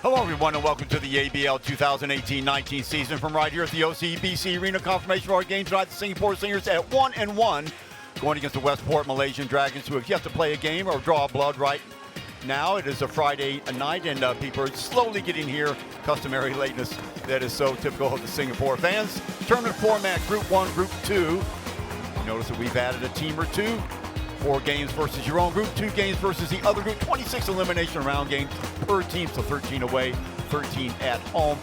Hello, everyone, and welcome to the ABL 2018-19 season from right here at the OCBC Arena. Confirmation of our game tonight, the Singapore Slingers at 1-1, going against the Westport Malaysian Dragons, who have yet to play a game or draw blood right now. It is a Friday night, and people are slowly getting here. Customary lateness that is so typical of the Singapore fans. Tournament format, Group 1, Group 2. You notice that we've added a team or two. 4 games versus your own group, 2 games versus the other group, 26 elimination round games per team, so 13 away, 13 at home.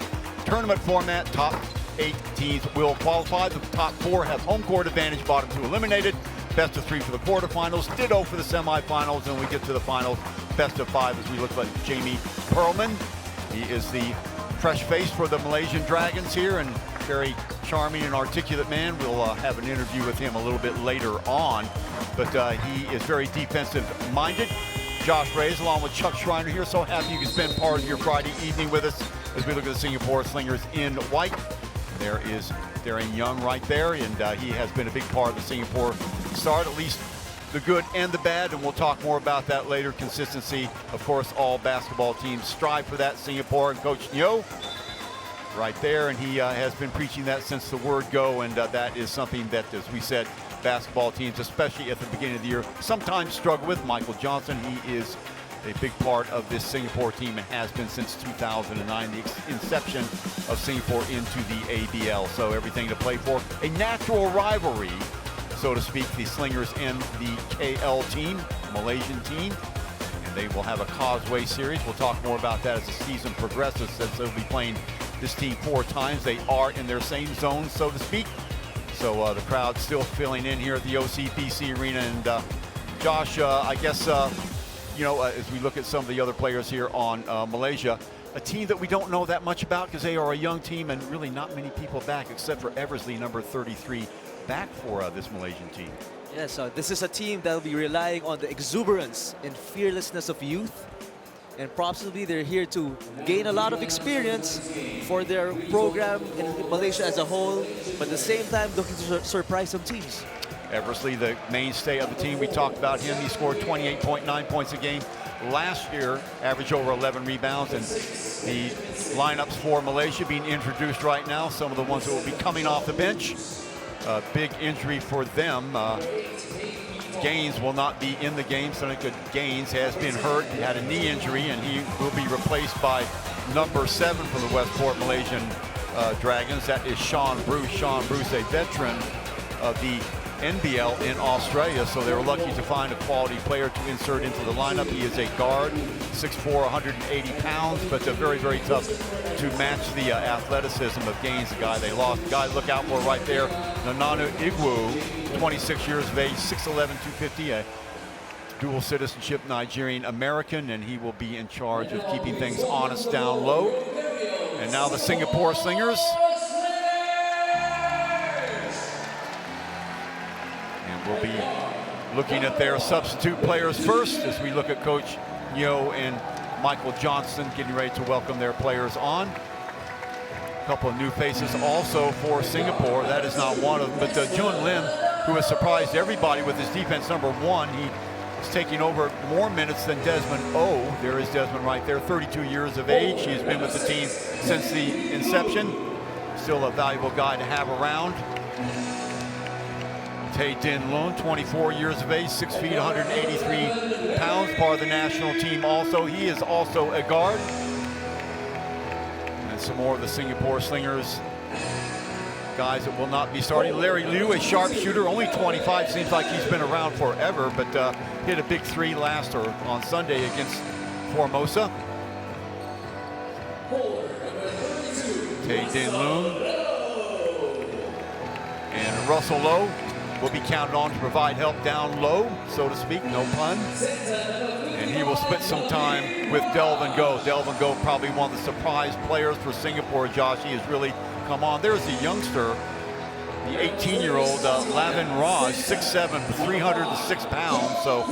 Tournament format, top 8 teams will qualify. The top 4 have home court advantage, bottom 2 eliminated. Best of 3 for the quarterfinals, ditto for the semifinals, and we get to the finals, best of 5 as we look at Jamie Perlman. He is the fresh face for the Malaysian Dragons here, and very charming and articulate man. We'll have an interview with him a little bit later on, but he is very defensive-minded. Josh Reyes along with Chuck Schreiner here. So happy you can spend part of your Friday evening with us as we look at the Singapore Slingers in white. There is Darren Young right there, and he has been a big part of the Singapore start, at least the good and the bad, and we'll talk more about that later. Consistency, of course, all basketball teams strive for that. Singapore and Coach Nyo right there, and he has been preaching that since the word go, and that is something that, as we said, basketball teams, especially at the beginning of the year, sometimes struggle with. Michael Johnson, he is a big part of this Singapore team and has been since 2009, the inception of Singapore into the ABL. So everything to play for. A natural rivalry, so to speak, the Slingers and the KL team, Malaysian team. And they will have a Causeway series. We'll talk more about that as the season progresses, since they'll be playing this team 4 times. They are in their same zone, so to speak. So the crowd's still filling in here at the OCBC Arena. And Josh, I guess, you know, as we look at some of the other players here on Malaysia, a team that we don't know that much about because they are a young team and really not many people back except for Eversley, number 33, back for this Malaysian team. Yes, this is a team that will be relying on the exuberance and fearlessness of youth. And possibly they're here to gain a lot of experience for their program in Malaysia as a whole, but at the same time looking to surprise some teams. Eversley, the mainstay of the team, we talked about him. He scored 28.9 points a game last year, averaged over 11 rebounds. And the lineups for Malaysia being introduced right now, some of the ones that will be coming off the bench. Big injury for them. Gaines will not be in the game. Seneca Gaines has been hurt. He had a knee injury, and he will be replaced by number 7 for the Westport Malaysian Dragons. That is Shaun Bruce. Shaun Bruce, a veteran of the NBL in Australia, so they were lucky to find a quality player to insert into the lineup. He is a guard, 6'4", 180 pounds, but very, very tough to match the athleticism of Gaines, the guy they lost. The guy to look out for right there, Nananu Igwu, 26 years of age, 6'11", 250, a dual citizenship Nigerian-American, and he will be in charge of keeping things honest down low. And now the Singapore Slingers. We'll be looking at their substitute players first as we look at Coach Nyo and Michael Johnson getting ready to welcome their players on. A couple of new faces also for Singapore. That is not one of them, but Jun Lim, who has surprised everybody with his defense number 1. He is taking over more minutes than Desmond O. There is Desmond right there, 32 years of age. He has been with the team since the inception. Still a valuable guy to have around. Tay Din Loon, 24 years of age, 6 feet, 183 pounds, part of the national team also. He is also a guard. And some more of the Singapore Slingers, guys that will not be starting. Larry Liu, a sharpshooter, only 25, seems like he's been around forever, but hit a big 3 on Sunday against Formosa. Tay Din Loon. And Russell Lowe will be counted on to provide help down low, so to speak, no pun. And he will split some time with Delvin Go. Delvin Go, probably one of the surprise players for Singapore, Josh. He has really come on. There's the youngster, the 18-year-old Lavin Raj, 6'7", 306 pounds. So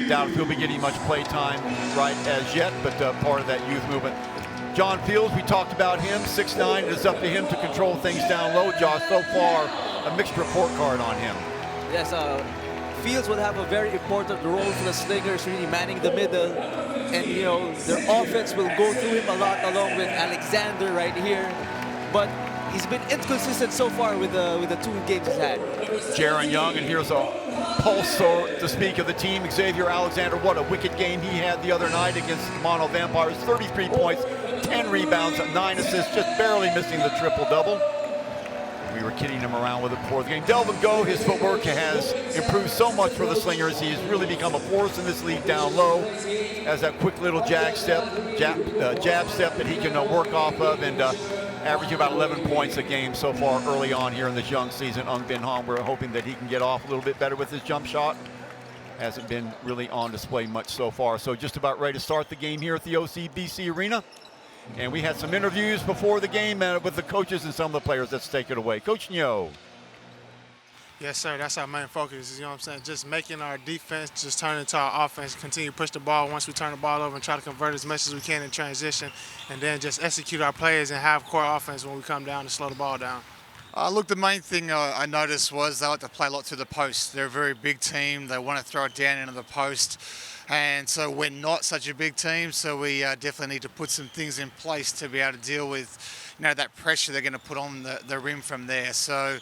doubt if he'll be getting much play time right as yet, but part of that youth movement. John Fields, we talked about him, 6'9". It is up to him to control things down low. Josh, so far, a mixed report card on him. Yes, Fields will have a very important role for the Slingers, really manning the middle. And, you know, their offense will go through him a lot along with Alexander right here. But he's been inconsistent so far with the 2 games he's had. Jaron Young, and here's a pulse, so to speak, of the team. Xavier Alexander, what a wicked game he had the other night against the Mono Vampires. 33 points, 10 rebounds, 9 assists, just barely missing the triple-double. We were kidding him around with it before the game. Delvin Go, his footwork has improved so much for the Slingers. He's really become a force in this league down low. Has that quick little jab step that he can work off of, and averaging about 11 points a game so far early on here in this young season. Ung Bin Han, we're hoping that he can get off a little bit better with his jump shot. Hasn't been really on display much so far. So just about ready to start the game here at the OCBC Arena. And we had some interviews before the game with the coaches and some of the players. Let's take it away. Coach Nyo. Yes, sir. That's our main focus, you know what I'm saying? Just making our defense just turn into our offense, continue to push the ball once we turn the ball over and try to convert as much as we can in transition, and then just execute our plays and have core offense when we come down to slow the ball down. Look, the main thing I noticed was they like to play a lot to the post. They're a very big team. They want to throw it down into the post. And so we're not such a big team, so we definitely need to put some things in place to be able to deal with, you know, that pressure they're going to put on the rim from there. So,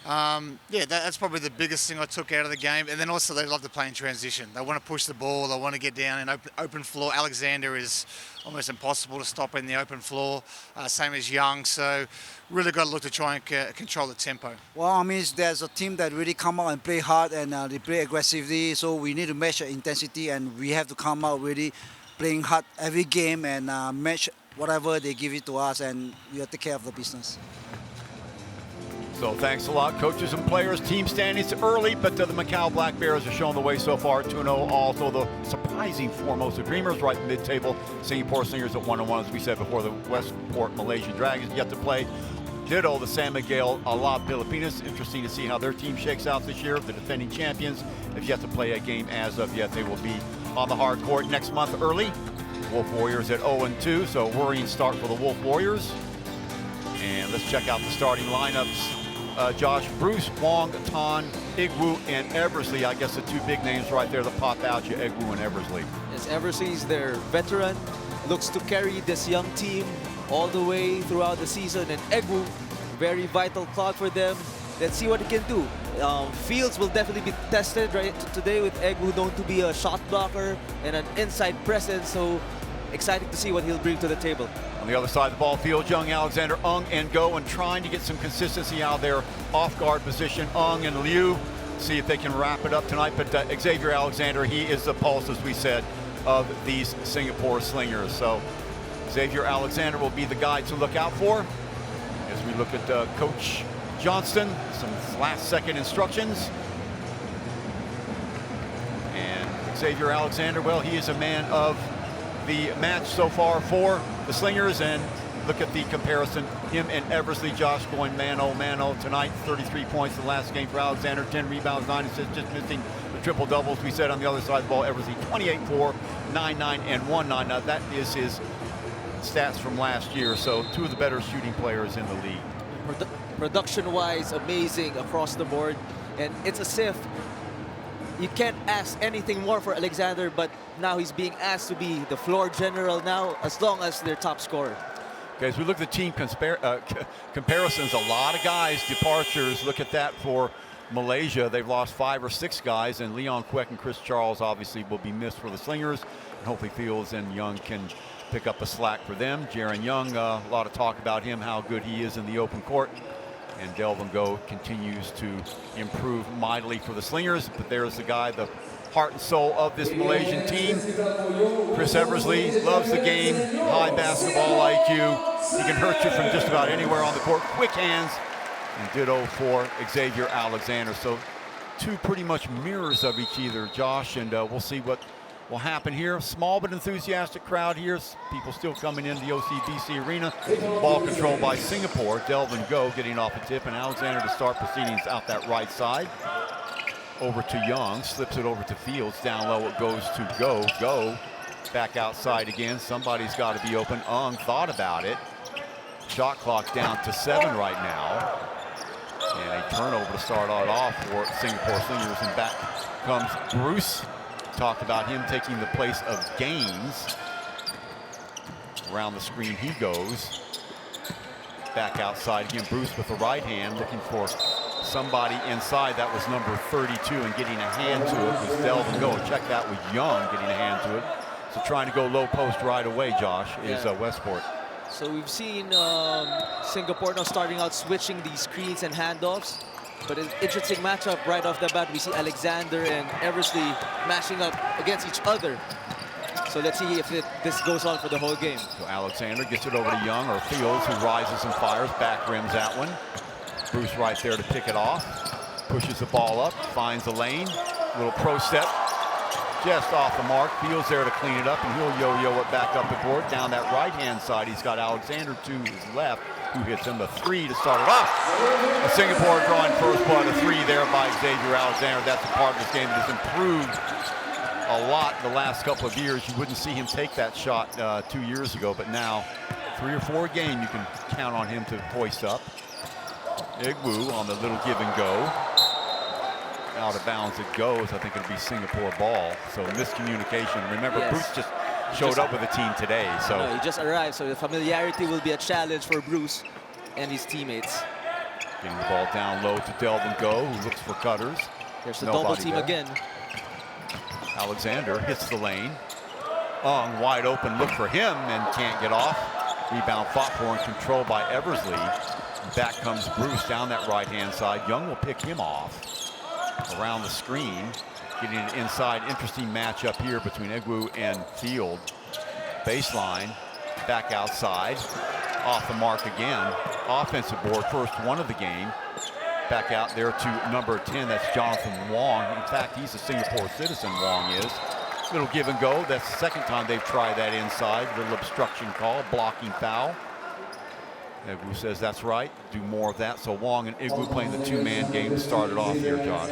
yeah, that's probably the biggest thing I took out of the game. And then also they love to play in transition. They want to push the ball. They want to get down in open floor. Alexander is almost impossible to stop in the open floor, same as Young. So really got to look to try and control the tempo. Well, I mean, there's a team that really come out and play hard and they play aggressively. So we need to match the intensity, and we have to come out really playing hard every game and match whatever they give it to us, and we'll take care of the business. So thanks a lot, coaches and players. Team standings early, but the Macau Black Bears are showing the way so far, 2-0. Also the surprising Formosa Dreamers right in mid-table. Singapore Slingers at 1-1, as we said before. The Westport Malaysian Dragons yet to play. Ditto the San Miguel La Filipinas. Interesting to see how their team shakes out this year. The defending champions have yet to play a game as of yet. They will be on the hard court next month early. Wolf Warriors at 0-2, so worrying start for the Wolf Warriors. And let's check out the starting lineups. Josh Bruce, Wong, Tan, Igwu, and Eversley. I guess the 2 big names right there that pop out, you Igwu and Eversley. Yes, Eversley's their veteran, looks to carry this young team all the way throughout the season. And Igwu, very vital clock for them. Let's see what he can do. Fields will definitely be tested right today with Igwu known to be a shot blocker and an inside presence. So excited to see what he'll bring to the table. On the other side of the ball, Field, Young, Alexander, Ung, and Go, and trying to get some consistency out of their off-guard position. Ung and Liu, see if they can wrap it up tonight. But Xavier Alexander, he is the pulse, as we said, of these Singapore Slingers. So Xavier Alexander will be the guy to look out for. As we look at Coach Johnston, some last-second instructions. And Xavier Alexander, well, he is a man of the match so far for the Slingers, and look at the comparison. Him and Eversley, Josh going mano tonight. 33 points in the last game for Alexander, 10 rebounds, 9 assists, just missing the triple doubles. We said on the other side of the ball, Eversley 28-4, 9-9, and 1-9. Now that is his stats from last year, so 2 of the better shooting players in the league. Production-wise, amazing across the board, and it's as if you can't ask anything more for Alexander, but now he's being asked to be the floor general now, as long as their top scorer. Okay, as we look at the team comparisons, a lot of guys, departures. Look at that for Malaysia. They've lost 5 or 6 guys, and Leon Kwek and Chris Charles obviously will be missed for the Slingers. And hopefully Fields and Young can pick up a slack for them. Jaron Young, a lot of talk about him, how good he is in the open court. And Delvin Go continues to improve mightily for the Slingers, but there's the guy, the heart and soul of this Malaysian team. Chris Eversley loves the game, high basketball IQ. He can hurt you from just about anywhere on the court. Quick hands, and ditto for Xavier Alexander. So 2 pretty much mirrors of each other, Josh, and we'll see what will happen here. Small but enthusiastic crowd here. People still coming into the OCBC Arena. Ball controlled by Singapore. Delvin Go getting off a tip, and Alexander to start proceedings out that right side. Over to Young, slips it over to Fields. Down low it goes to Go. Go back outside again. Somebody's got to be open. Ung thought about it. Shot clock down to 7 right now. And a turnover to start it off for Singapore Slingers, and back comes Bruce. Talked about him taking the place of Gaines. Around the screen he goes. Back outside again, Bruce with the right hand, looking for somebody inside. That was number 32, and getting a hand to it was Delvin Go. Check that with Young getting a hand to it. So trying to go low post right away, Josh, is Westport. So we've seen Singapore now starting out switching these screens and handoffs. But an interesting matchup right off the bat. We see Alexander and Eversley mashing up against each other. So let's see if this goes on for the whole game. So Alexander gets it over to Young, or Fields, who rises and fires. Back rims that one. Bruce right there to pick it off. Pushes the ball up, finds the lane. Little pro step. Just off the mark. Fields there to clean it up, and he'll yo-yo it back up the court. Down that right-hand side, he's got Alexander to his left, who hits him a three to start it off. And Singapore drawing first blood, a three there by Xavier Alexander. That's a part of this game that has improved a lot the last couple of years. You wouldn't see him take that shot 2 years ago, but now 3 or 4 a game you can count on him to hoist up. Egwu on the little give and go. Out of bounds it goes. I think it'll be Singapore ball. So miscommunication. Remember, Yes. Bruce just showed up with the team today. So No, he just arrived, so the familiarity will be a challenge for Bruce and his teammates. getting the ball down low to Delvin Go, who looks for cutters. There's the Nobody double team there. again. Alexander hits the lane. Ong wide open, look for him and can't get off. Rebound fought for and controlled by Eversley. Back comes Bruce down that right-hand side. Young will pick him off. Around the screen, getting it inside. Interesting matchup here between Egwu and Field. Baseline, back outside. Off the mark again. Offensive board, first one of the game. Back out there to number 10, that's Jonathan Wong. In fact, he's a Singapore citizen, Wong is. Little give and go. That's the second time they've tried that inside. Little obstruction call, blocking foul. Egwu says that's right. Do more of that. So Wong and Egwu playing the two-man game to start it off here, Josh.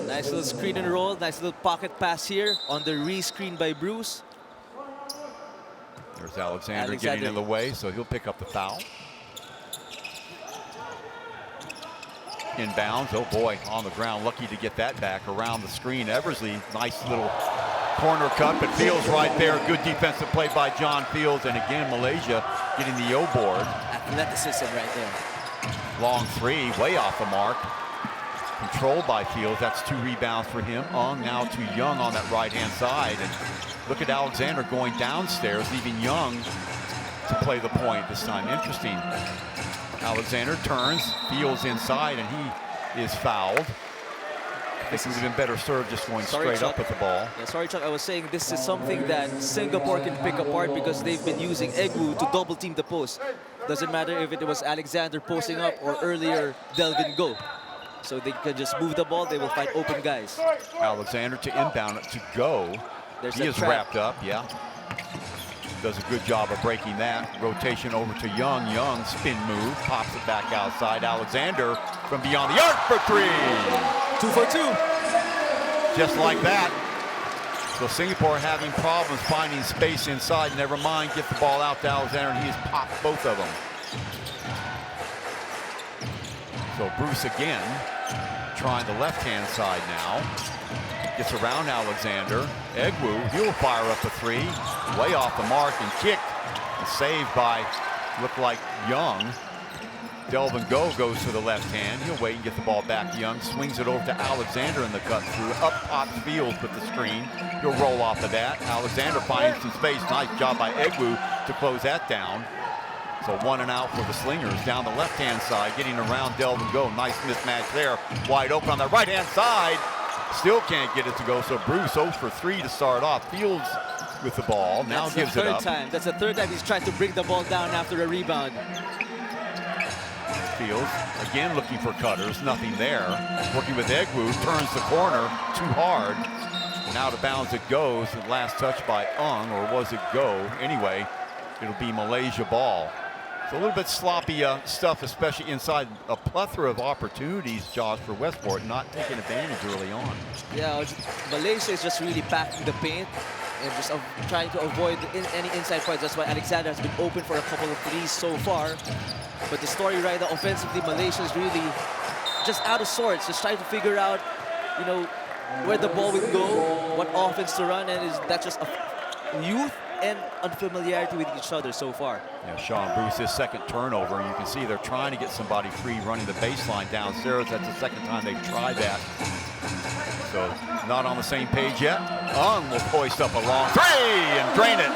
Nice little screen and roll. Nice little pocket pass here on the re-screen by Bruce. There's Alexander getting in the way, so he'll pick up the foul. Inbounds, oh boy, on the ground, lucky to get that back around the screen. Eversley, nice little corner cut, but Fields right there. Good defensive play by John Fields, and again, Malaysia getting the O board. Athleticism right there. Long three, way off the mark. Controlled by Fields, that's 2 rebounds for him. Ong now to Young on that right-hand side, and look at Alexander going downstairs, leaving Young to play the point this time. Interesting. Alexander turns, Fields inside, and he is fouled. I think it would have been better served just going straight up with the ball. Yeah, sorry, Chuck. I was saying this is something that Singapore can pick apart because they've been using Egwu to double team the post. Doesn't matter if it was Alexander posting up or earlier Delvin Go. So they can just move the ball, they will find open guys. Alexander to inbound it to Go. He is wrapped up, yeah. Does a good job of breaking that. Rotation over to Young. Young spin move, pops it back outside. Alexander from beyond the arc for 3. 2 for 2. Just like that. So Singapore having problems finding space inside. Never mind, get the ball out to Alexander, and he has popped both of them. So Bruce again, trying the left-hand side now. Gets around Alexander. Egwu, he'll fire up a 3. Way off the mark and kicked. And saved by, look like Young. Delvin Go goes to the left hand. He'll wait and get the ball back to Young. Swings it over to Alexander in the cut through. Up pops Fields with the screen. He'll roll off of that. Alexander finds some space. Nice job by Egwu to close that down. So 1 and out for the Slingers down the left-hand side, getting around Delvin Go. Nice mismatch there. Wide open on the right-hand side. Still can't get it to go, so Bruce 0 for 3 to start off. Fields with the ball, now gives it up. That's the third time he's tried to bring the ball down after a rebound. Fields, again looking for cutters, nothing there. Working with Egwu, turns the corner, too hard. And out of bounds it goes, and last touch by Ung, or was it Go? Anyway, it'll be Malaysia ball. So a little bit sloppy stuff, especially inside a plethora of opportunities, Josh, for Westport, not taking advantage early on. Yeah, Malaysia is just really packing the paint and just trying to avoid any inside fights. That's why Alexander has been open for a couple of threes so far. But the story right now, offensively, Malaysia is really just out of sorts, just trying to figure out, you know, where the ball would go, what offense to run, and that's just a youth and unfamiliarity with each other so far. Yeah, Shaun Bruce, his second turnover, and you can see they're trying to get somebody free running the baseline downstairs. That's the second time they've tried that. So not on the same page yet. Wong will hoist up a long three and drain it.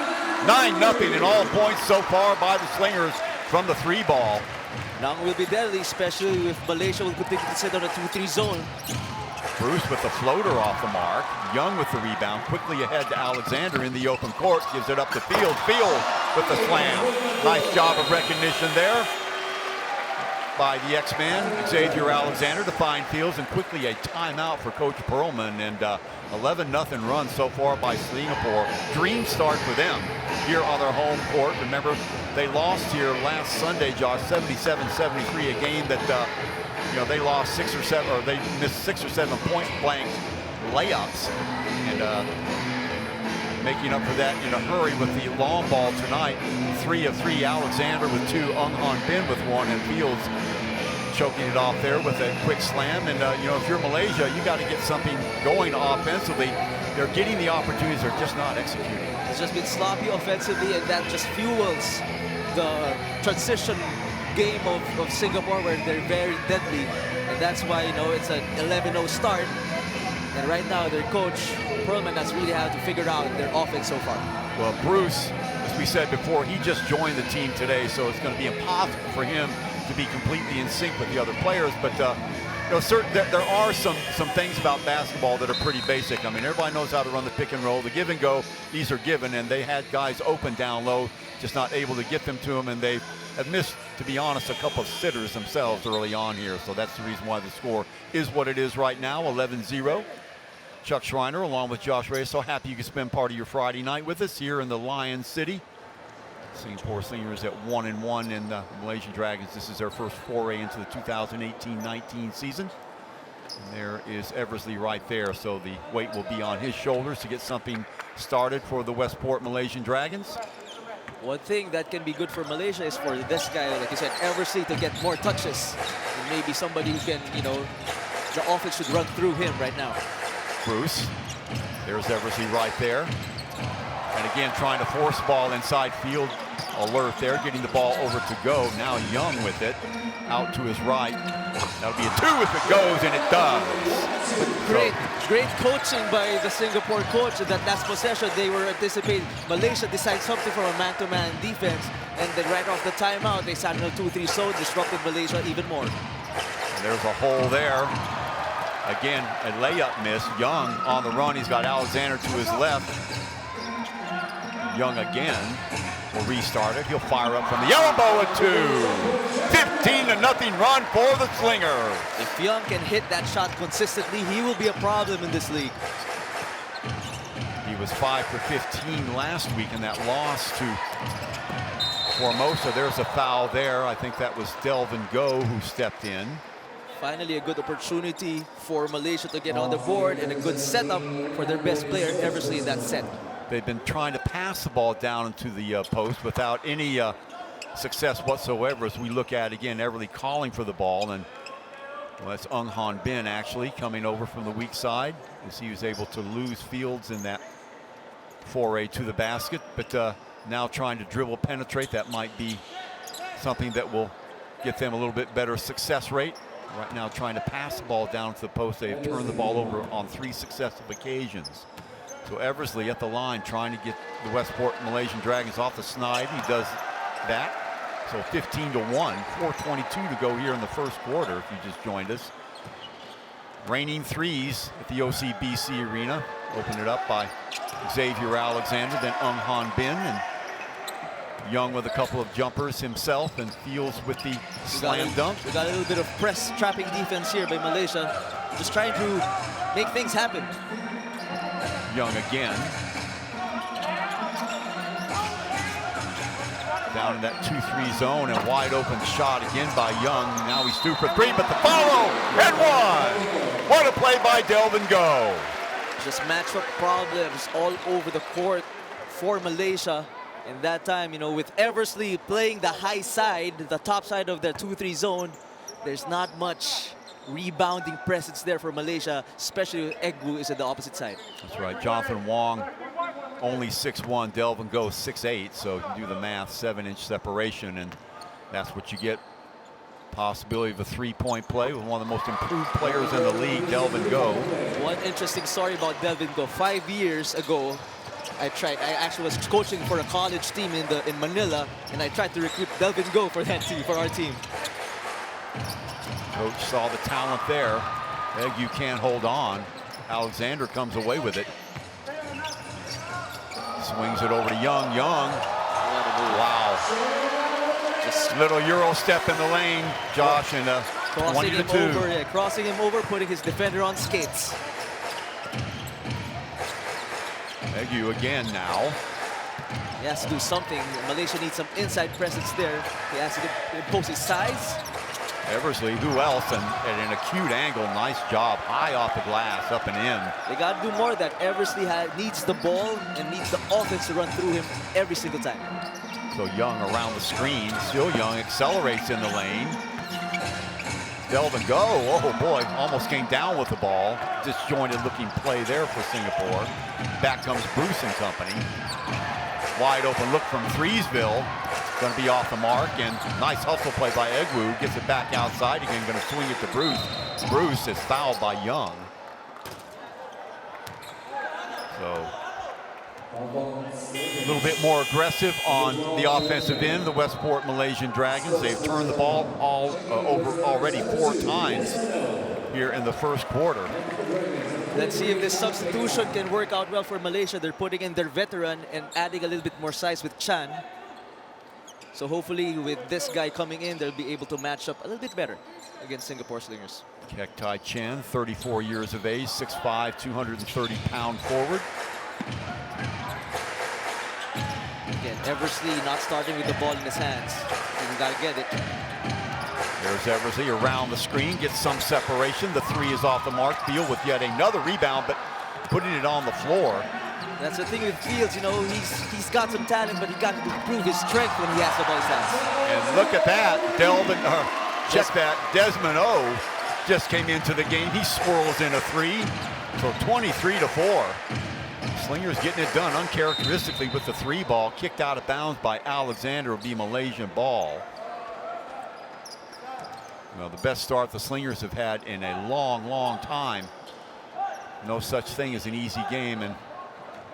9-0 in all points so far by the Slingers from the 3-ball. Wong will be deadly, especially if Malaysia will continue to sit on a 2-3 zone. Bruce with the floater off the mark. Young with the rebound, quickly ahead to Alexander in the open court, gives it up to Field. Field with the slam. Nice job of recognition there by the X-Man, Xavier Alexander, to find Fields, and quickly a timeout for Coach Perlman, and 11-0 run so far by Singapore. Dream start for them here on their home court. Remember, they lost here last Sunday, Josh, 77-73, a game that you know, they lost 6 or 7, or they missed 6 or 7 point-blank layups, and making up for that in a hurry with the long ball tonight. 3 of 3, Alexander with 2, Untitled Chapter with 1, and Fields choking it off there with a quick slam. And you know, if you're Malaysia, you got to get something going offensively. They're getting the opportunities, they're just not executing. It's just been sloppy offensively, and that just fuels the transition game of Singapore, where they're very deadly, and that's why, you know, it's an 11-0 start. And right now, their coach Perlman has really had to figure out their offense so far. Well, Bruce, as we said before, he just joined the team today, so it's going to be impossible for him to be completely in sync with the other players. But you know, there are some things about basketball that are pretty basic. I mean, everybody knows how to run the pick and roll, the give and go. These are given, and they had guys open down low, just not able to get them to them, and they have missed, to be honest, a couple of sitters themselves early on here. So that's the reason why the score is what it is right now, 11-0. Chuck Schreiner along with Josh Reyes. So happy you could spend part of your Friday night with us here in the Lion City. Singapore Slingers at 1-1, and the Malaysian Dragons, this is their first foray into the 2018-19 season. And there is Eversley right there, so the weight will be on his shoulders to get something started for the Westport Malaysian Dragons. One thing that can be good for Malaysia is for this guy, like you said, Eversley, to get more touches. And maybe somebody who can, you know, the offense should run through him right now. Bruce, there's Eversley right there. And again, trying to force ball inside. Field alert there, getting the ball over to go. Now Young with it, out to his right. That'll be a 2 if it goes, and it does. Great coaching by the Singapore coach. That last possession, they were anticipating Malaysia decide something from a man-to-man defense, and then right off the timeout, they sat in a 2-3 zone, disrupted Malaysia even more. And there's a hole there. Again, a layup miss. Young on the run. He's got Alexander to his left. Young again will restart it. He'll fire up from the elbow at 2. 15-0 run for the Slingers. If Young can hit that shot consistently, he will be a problem in this league. He was 5 for 15 last week in that loss to Formosa. There's a foul there. I think that was Delvin Go who stepped in. Finally, a good opportunity for Malaysia to get on the board, and a good setup for their best player, Eversley, in that set. They've been trying to pass the ball down into the post without any success whatsoever. As we look at, again, Eversley calling for the ball, and well, that's Untitled Chapter actually coming over from the weak side, as he was able to lose Fields in that foray to the basket. But now trying to dribble penetrate, that might be something that will get them a little bit better success rate. Right now trying to pass the ball down to the post. They have turned the ball over on 3 successive occasions. So Eversley at the line trying to get the Westport Malaysian Dragons off the snide. He does that. So 15-1, 4:22 to go here in the first quarter if you just joined us. Raining threes at the OCBC Arena. Open it up by Xavier Alexander, then Untitled Chapter, and Young with a couple of jumpers himself, and Fields with the slam dunk. We got a little bit of press trapping defense here by Malaysia, just trying to make things happen. Young again. Down in that 2-3 zone, and wide open shot again by Young. Now he's due for 3, but the follow and 1. What a play by Delvin Go. Just matchup problems all over the court for Malaysia. And that time, you know, with Eversley playing the high side, the top side of their 2-3 zone, there's not much rebounding presence there for Malaysia, especially when Egwu is at the opposite side. That's right. Jonathan Wong, only 6'1", Delvin Go 6'8", so you can do the math, 7-inch separation, and that's what you get. Possibility of a three-point play with one of the most improved players in the league, Delvin Go. One interesting story about Delvin Go. 5 years ago, I actually was coaching for a college team in Manila, and I tried to recruit Delvin Go for that team, for our team. Coach saw the talent there. Egwu can't hold on. Alexander comes away with it. Swings it over to Young. Young. Wow. Just little Euro step in the lane, Josh, and 20-2. Crossing him over, putting his defender on skates. Egwu again now. He has to do something. Malaysia needs some inside presence there. He has to impose his size. Eversley, who else? And at an acute angle, nice job. High off the glass, up and in. They got to do more of that. Eversley needs the ball and needs the offense to run through him every single time. So Young around the screen. Still Young accelerates in the lane. Delvin Go, oh boy, almost came down with the ball. Disjointed looking play there for Singapore. Back comes Bruce and company. Wide open look from Threesville. Going to be off the mark, and nice hustle play by Egwu. Gets it back outside again, going to swing it to Bruce. Bruce is fouled by Young. So a little bit more aggressive on the offensive end, the Westport Malaysian Dragons. They've turned the ball over already 4 times here in the first quarter. Let's see if this substitution can work out well for Malaysia. They're putting in their veteran and adding a little bit more size with Chan. So hopefully with this guy coming in, they'll be able to match up a little bit better against Singapore Slingers. Kek Tai Chen, 34 years of age, 6'5", 230-pound forward. Again, Eversley not starting with the ball in his hands. He's got to get it. There's Eversley around the screen, gets some separation. The 3 is off the mark. Field with yet another rebound, but putting it on the floor. That's the thing with Fields, you know, he's got some talent, but he got to prove his strength when he has the ball in his hands. And look at that, check that, Desmond O just came into the game. He swirls in a 3, so 23-4. Slingers getting it done uncharacteristically with the 3 ball, kicked out of bounds by Alexander. Will be Malaysian ball. Well, the best start the Slingers have had in a long, long time. No such thing as an easy game, and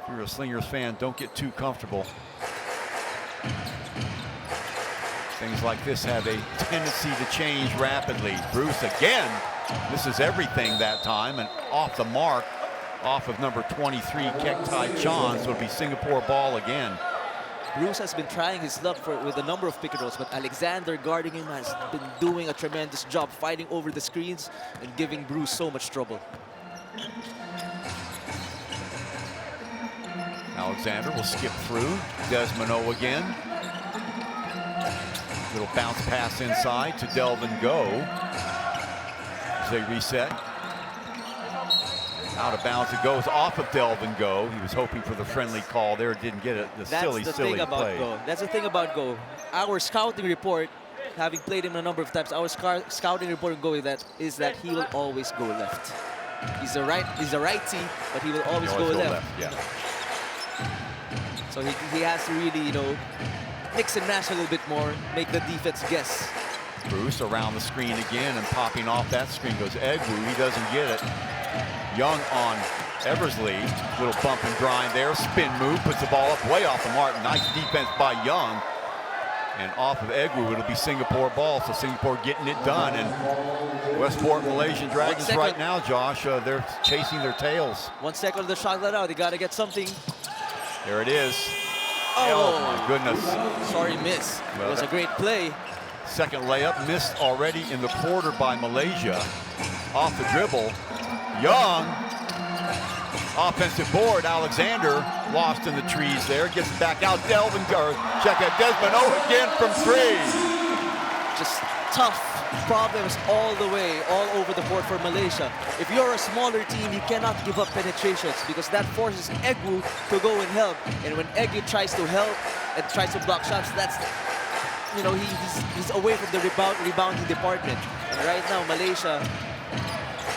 if you're a Slingers fan, don't get too comfortable. Things like this have a tendency to change rapidly. Bruce again misses everything that time, and off the mark, off of number 23, Kek Tai Chan, so it'll be Singapore ball again. Bruce has been trying his luck with a number of pick and rolls, but Alexander guarding him has been doing a tremendous job fighting over the screens and giving Bruce so much trouble. Alexander will skip through. Desmond O again. Little bounce pass inside to Delvin Go as they reset. Out of bounds, it goes off of Delvin Go. He was hoping for the friendly call there, didn't get it. The silly play. That's the thing about Go. Our scouting report, having played him a number of times, our scouting report on Go is that he will always go left. He's a righty, but he will always go left. Yeah. So he has to really, you know, mix and match a little bit more, make the defense guess. Bruce around the screen again, and popping off that screen goes Egwu. He doesn't get it. Young on Eversley. Little bump and grind there. Spin move, puts the ball up way off the mark. Nice defense by Young. And off of Egwu, it'll be Singapore ball. So Singapore getting it done. And Westport Malaysian Dragons right now, Josh, they're chasing their tails. 1 second of the shot let out. They got to get something. There it is. Oh my goodness. Sorry, miss. Well, it was a great play. Second layup missed already in the quarter by Malaysia. Off the dribble. Young. Offensive board. Alexander lost in the trees there. Gets back out. Delvin Go. Check out Desmond O again from 3. Just tough problems all the way, all over the board for Malaysia. If you're a smaller team, you cannot give up penetrations because that forces Egwu to go and help. And when Egwu tries to help and tries to block shots, that's, you know, he's away from the rebounding department. And right now, Malaysia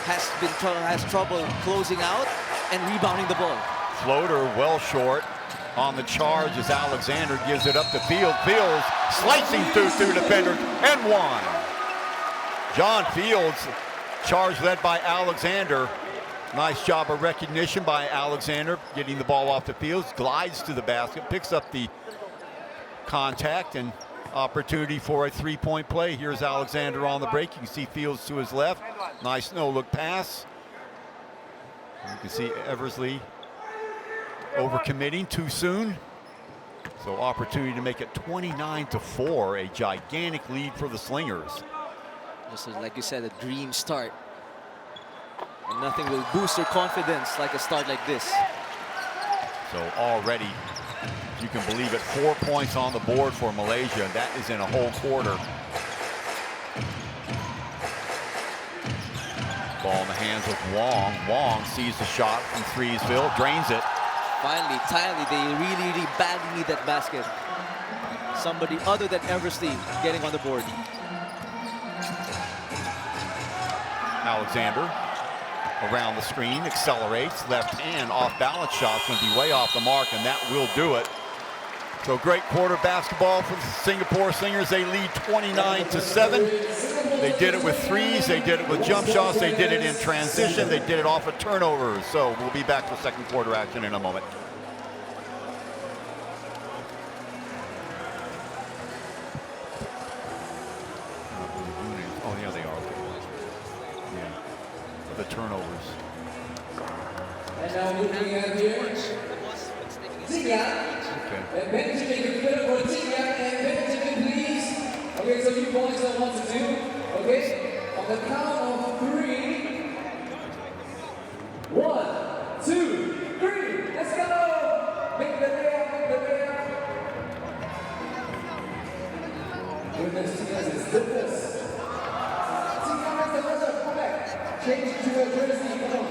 has trouble closing out and rebounding the ball. Floater well short on the charge as Alexander gives it up to Field. Fields slicing through defenders and one. John Fields, charge led by Alexander. Nice job of recognition by Alexander, getting the ball off the Fields, glides to the basket, picks up the contact, and opportunity for a three-point play. Here's Alexander on the break. You can see Fields to his left. Nice no-look pass. You can see Eversley overcommitting too soon. So opportunity to make it 29-4, a gigantic lead for the Slingers. Just like you said, a dream start. And nothing will boost your confidence like a start like this. So already, you can believe it, 4 points on the board for Malaysia, and that is in a whole quarter. Ball in the hands of Wong. Wong sees the shot from Threesville, drains it. Finally, they really badly need that basket. Somebody other than Eversley getting on the board. Alexander around the screen, accelerates, left hand off balance shot's going to be way off the mark, and that will do it. So great quarter basketball for the Singapore Slingers. They lead 29-7. They did it with threes, they did it with jump shots, they did it in transition, they did it off of turnovers. So we'll be back for second quarter action in a moment. Oh yeah, they are. Yeah, the turnovers. And now looking at here, Xavier. Okay. Benjamin, you better for Xavier and Benjamin, please. Okay, so you boys know what to do. Okay, on the count of 3. 1, 2, 3. Let's go. Make the layup, make the layup. Goodness, Xavier is goodness. Xavier has the pressure. Come back. Change to a jersey. Come on.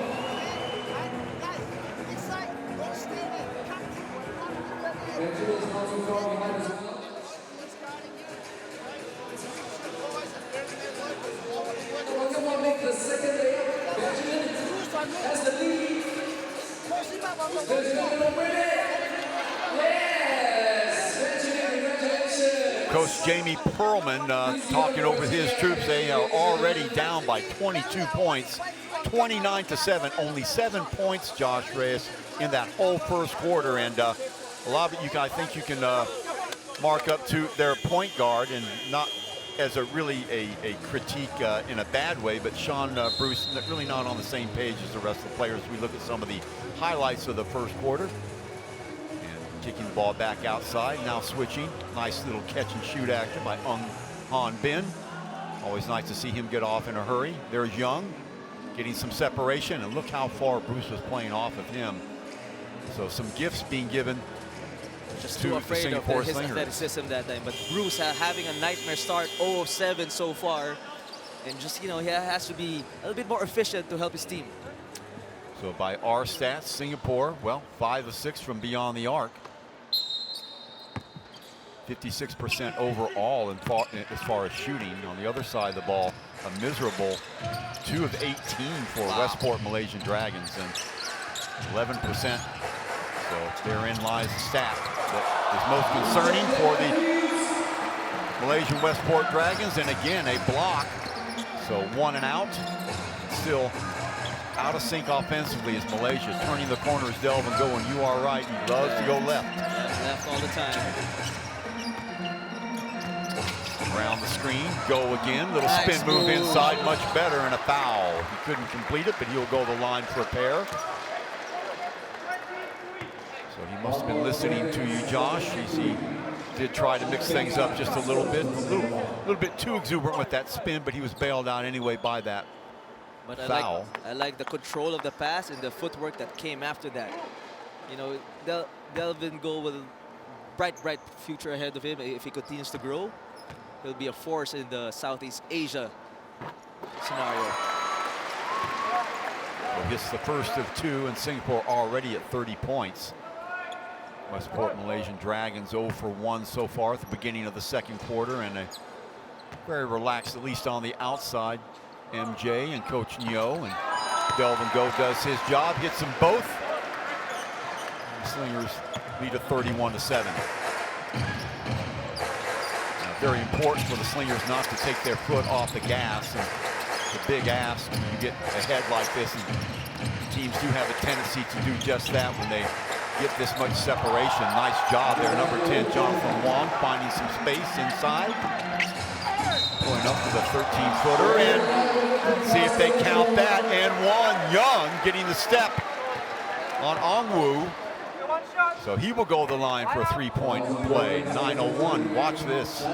Benjamin's not too far behind as well. Come on, make the second layup. Benjamin has the lead. Benjamin will win it. Yes! Benjamin, congratulations. Coach Jamie Perlman talking over his troops. They are already down by 22 points, 29-7. Only 7 points, Josh Reyes, in that whole first quarter. And a lot of it, I think you can mark up to their point guard, and not as a critique in a bad way, but Shaun Bruce really not on the same page as the rest of the players. We look at some of the highlights of the first quarter. And kicking the ball back outside, now switching. Nice little catch and shoot action by Han Bin. Always nice to see him get off in a hurry. There's Young getting some separation, and look how far Bruce was playing off of him. So some gifts being given Just to too the afraid of Singapore his Slingers. athleticism that time. But Bruce having a nightmare start, 0-7 so far. And just, he has to be a little bit more efficient to help his team. So by our stats, Singapore, well, 5 of 6 from beyond the arc. 56% overall as far as shooting. On the other side of the ball, a miserable 2 of 18 for Westport Malaysian Dragons, and 11%. So therein lies the stat that is most concerning for the Malaysian Westport Dragons. And again, a block. So 1 and out. Still out of sync offensively as Malaysia turning the corners. Delvin going, you are right. He loves to go left. Left all the time. Around the screen, go again. Little spin move inside, much better, and a foul. He couldn't complete it, but he'll go the line for a pair. So he must have been listening to you, Josh. He did try to mix things up just a little bit. A little bit too exuberant with that spin, but he was bailed out anyway by that foul. I like the control of the pass and the footwork that came after that. Delvin Go with a bright future ahead of him. If he continues to grow, he'll be a force in the Southeast Asia scenario. So gets the first of 2, and Singapore already at 30 points. Westport Malaysian Dragons 0 for 1 so far at the beginning of the second quarter, and a very relaxed, at least on the outside, MJ and Coach Nyo, and Delvin Go does his job, hits them both. The Slingers lead at 31-7. Very important for the Slingers not to take their foot off the gas. And the big ask when you get ahead like this, and teams do have a tendency to do just that when they get this much separation. Nice job there, number 10, Jonathan Wong, finding some space inside. Going up to the 13-footer, and see if they count that. And Wong Young getting the step on Ongwu. So he will go to the line for a three-point play. 9:01, watch this.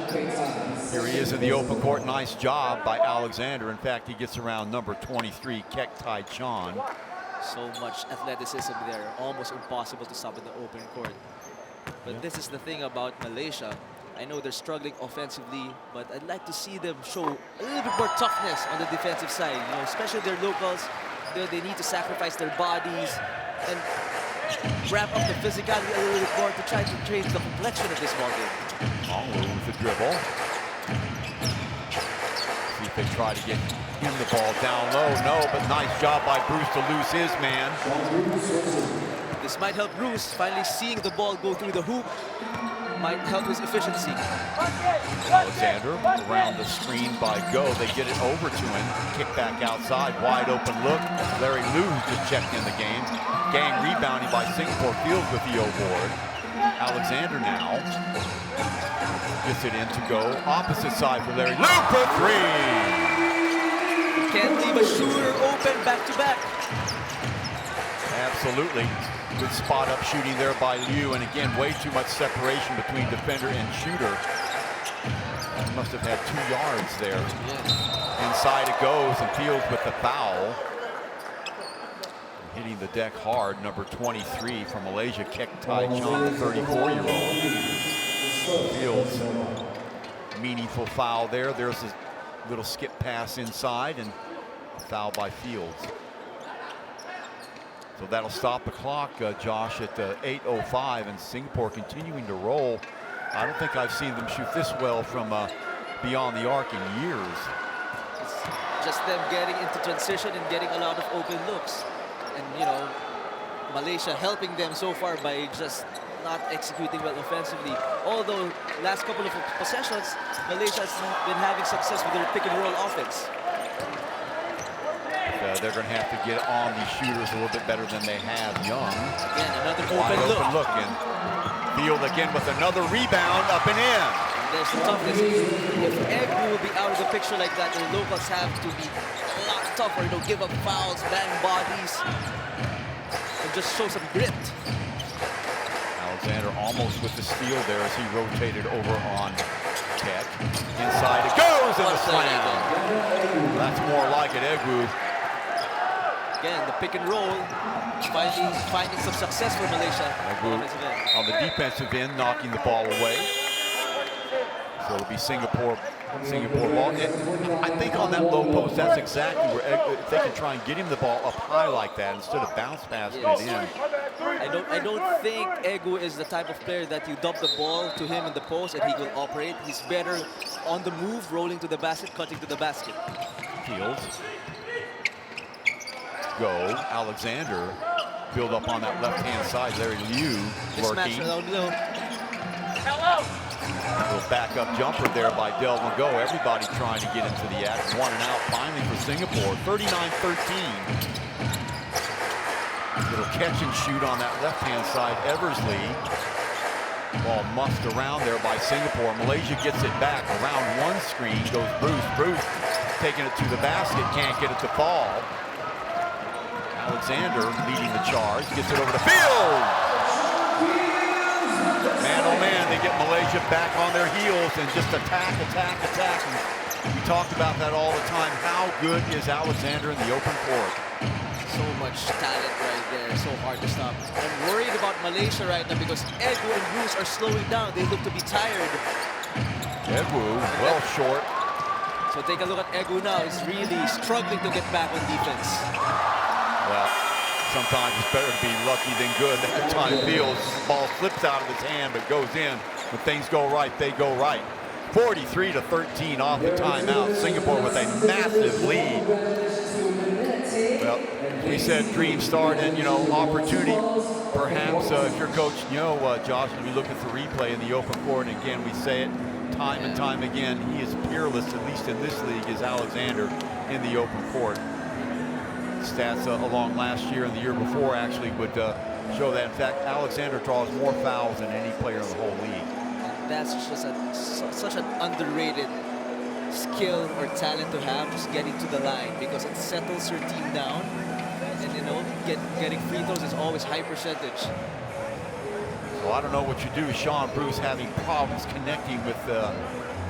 Here he is in the open court. Nice job by Alexander. In fact, he gets around number 23, Kek Tai Chan. So much athleticism there, almost impossible to stop in the open court. But this is the thing about Malaysia. I know they're struggling offensively, but I'd like to see them show a little bit more toughness on the defensive side. You know, especially their locals, they need to sacrifice their bodies and wrap up the physicality a little bit more to try to change the complexion of this ball game. Ongwu with the dribble. See if they try to get him the ball down low. No, but nice job by Bruce to lose his man. This might help Bruce finally seeing the ball go through the hoop. Might help his efficiency. Alexander around the screen by Go. They get it over to him. Kick back outside. Wide open look. Larry Lewis just checked in the game. Gang rebounding by Singapore. Fields with the O-board. Alexander now gets it in to Go. Opposite side for Larry Lewis for three. Can't leave a shooter open back-to-back. Absolutely. Good spot up shooting there by Liu, and again, way too much separation between defender and shooter. He must have had 2 yards there. Yeah. Inside it goes, and Fields with the foul. Hitting the deck hard, number 23 from Malaysia, Kek Tai Chan, the 34-year-old. Fields, meaningful foul there. There's a little skip pass inside, and foul by Fields. So that'll stop the clock, Josh, at 8:05, and Singapore continuing to roll. I don't think I've seen them shoot this well from beyond the arc in years. It's just them getting into transition and getting a lot of open looks. And, you know, Malaysia helping them so far by just not executing well offensively. Although last couple of possessions, Malaysia has been having success with their pick-and-roll offense. They're going to have to get on these shooters a little bit better than they have. Young. Again, another Wide open look. And Field again with another rebound up and in. There's the toughness. If Egu will be out of the picture like that, the locals have to be a lot tougher. You know, give up fouls, bang bodies, and just show some grit. Alexander almost with the steal there as he rotated over on Kek. Inside it goes in the slam. That's more like it, Egu. Again, the pick and roll, finding some success for Malaysia. On the defensive end, knocking the ball away. So it'll be Singapore ball. I think on that low post, that's exactly where if they can try and get him the ball up high like that instead of bounce passing it in. I don't think Egu is the type of player that you dump the ball to him in the post and he will operate. He's better on the move, rolling to the basket, cutting to the basket. Fields. Go. Alexander. Build up on that left-hand side. Larry Liu lurking. Little backup jumper there by Delvin Go. Everybody trying to get into the act. 1 and out finally for Singapore. 39-13. Little catch and shoot on that left-hand side. Eversley. Ball muffed around there by Singapore. Malaysia gets it back. Around one screen goes Bruce. Bruce taking it to the basket. Can't get it to fall. Alexander leading the charge. Gets it over to Field. Man, oh man, they get Malaysia back on their heels and just attack. And we talked about that all the time. How good is Alexander in the open court? So much talent right there. So hard to stop. I'm worried about Malaysia right now because Egu and Bruce are slowing down. They look to be tired. Egu, well short. So take a look at Egu now. He's really struggling to get back on defense. Well, sometimes it's better to be lucky than good. That time Fields, ball slips out of his hand but goes in. When things go right, they go right. 43-13 off the timeout. Singapore with a massive lead. Well, we said dream start and, you know, opportunity. Perhaps if you're coach, you know, Josh, when you look at the replay in the open court, and again, we say it time and time again, he is peerless, at least in this league, is Alexander in the open court. Stats along last year and the year before actually would show that. In fact, Alexander draws more fouls than any player in the whole league. And that's just such an underrated skill or talent to have, just getting to the line, because it settles your team down. And, you know, getting free throws is always high percentage. So I don't know what you do. Shaun Bruce having problems connecting with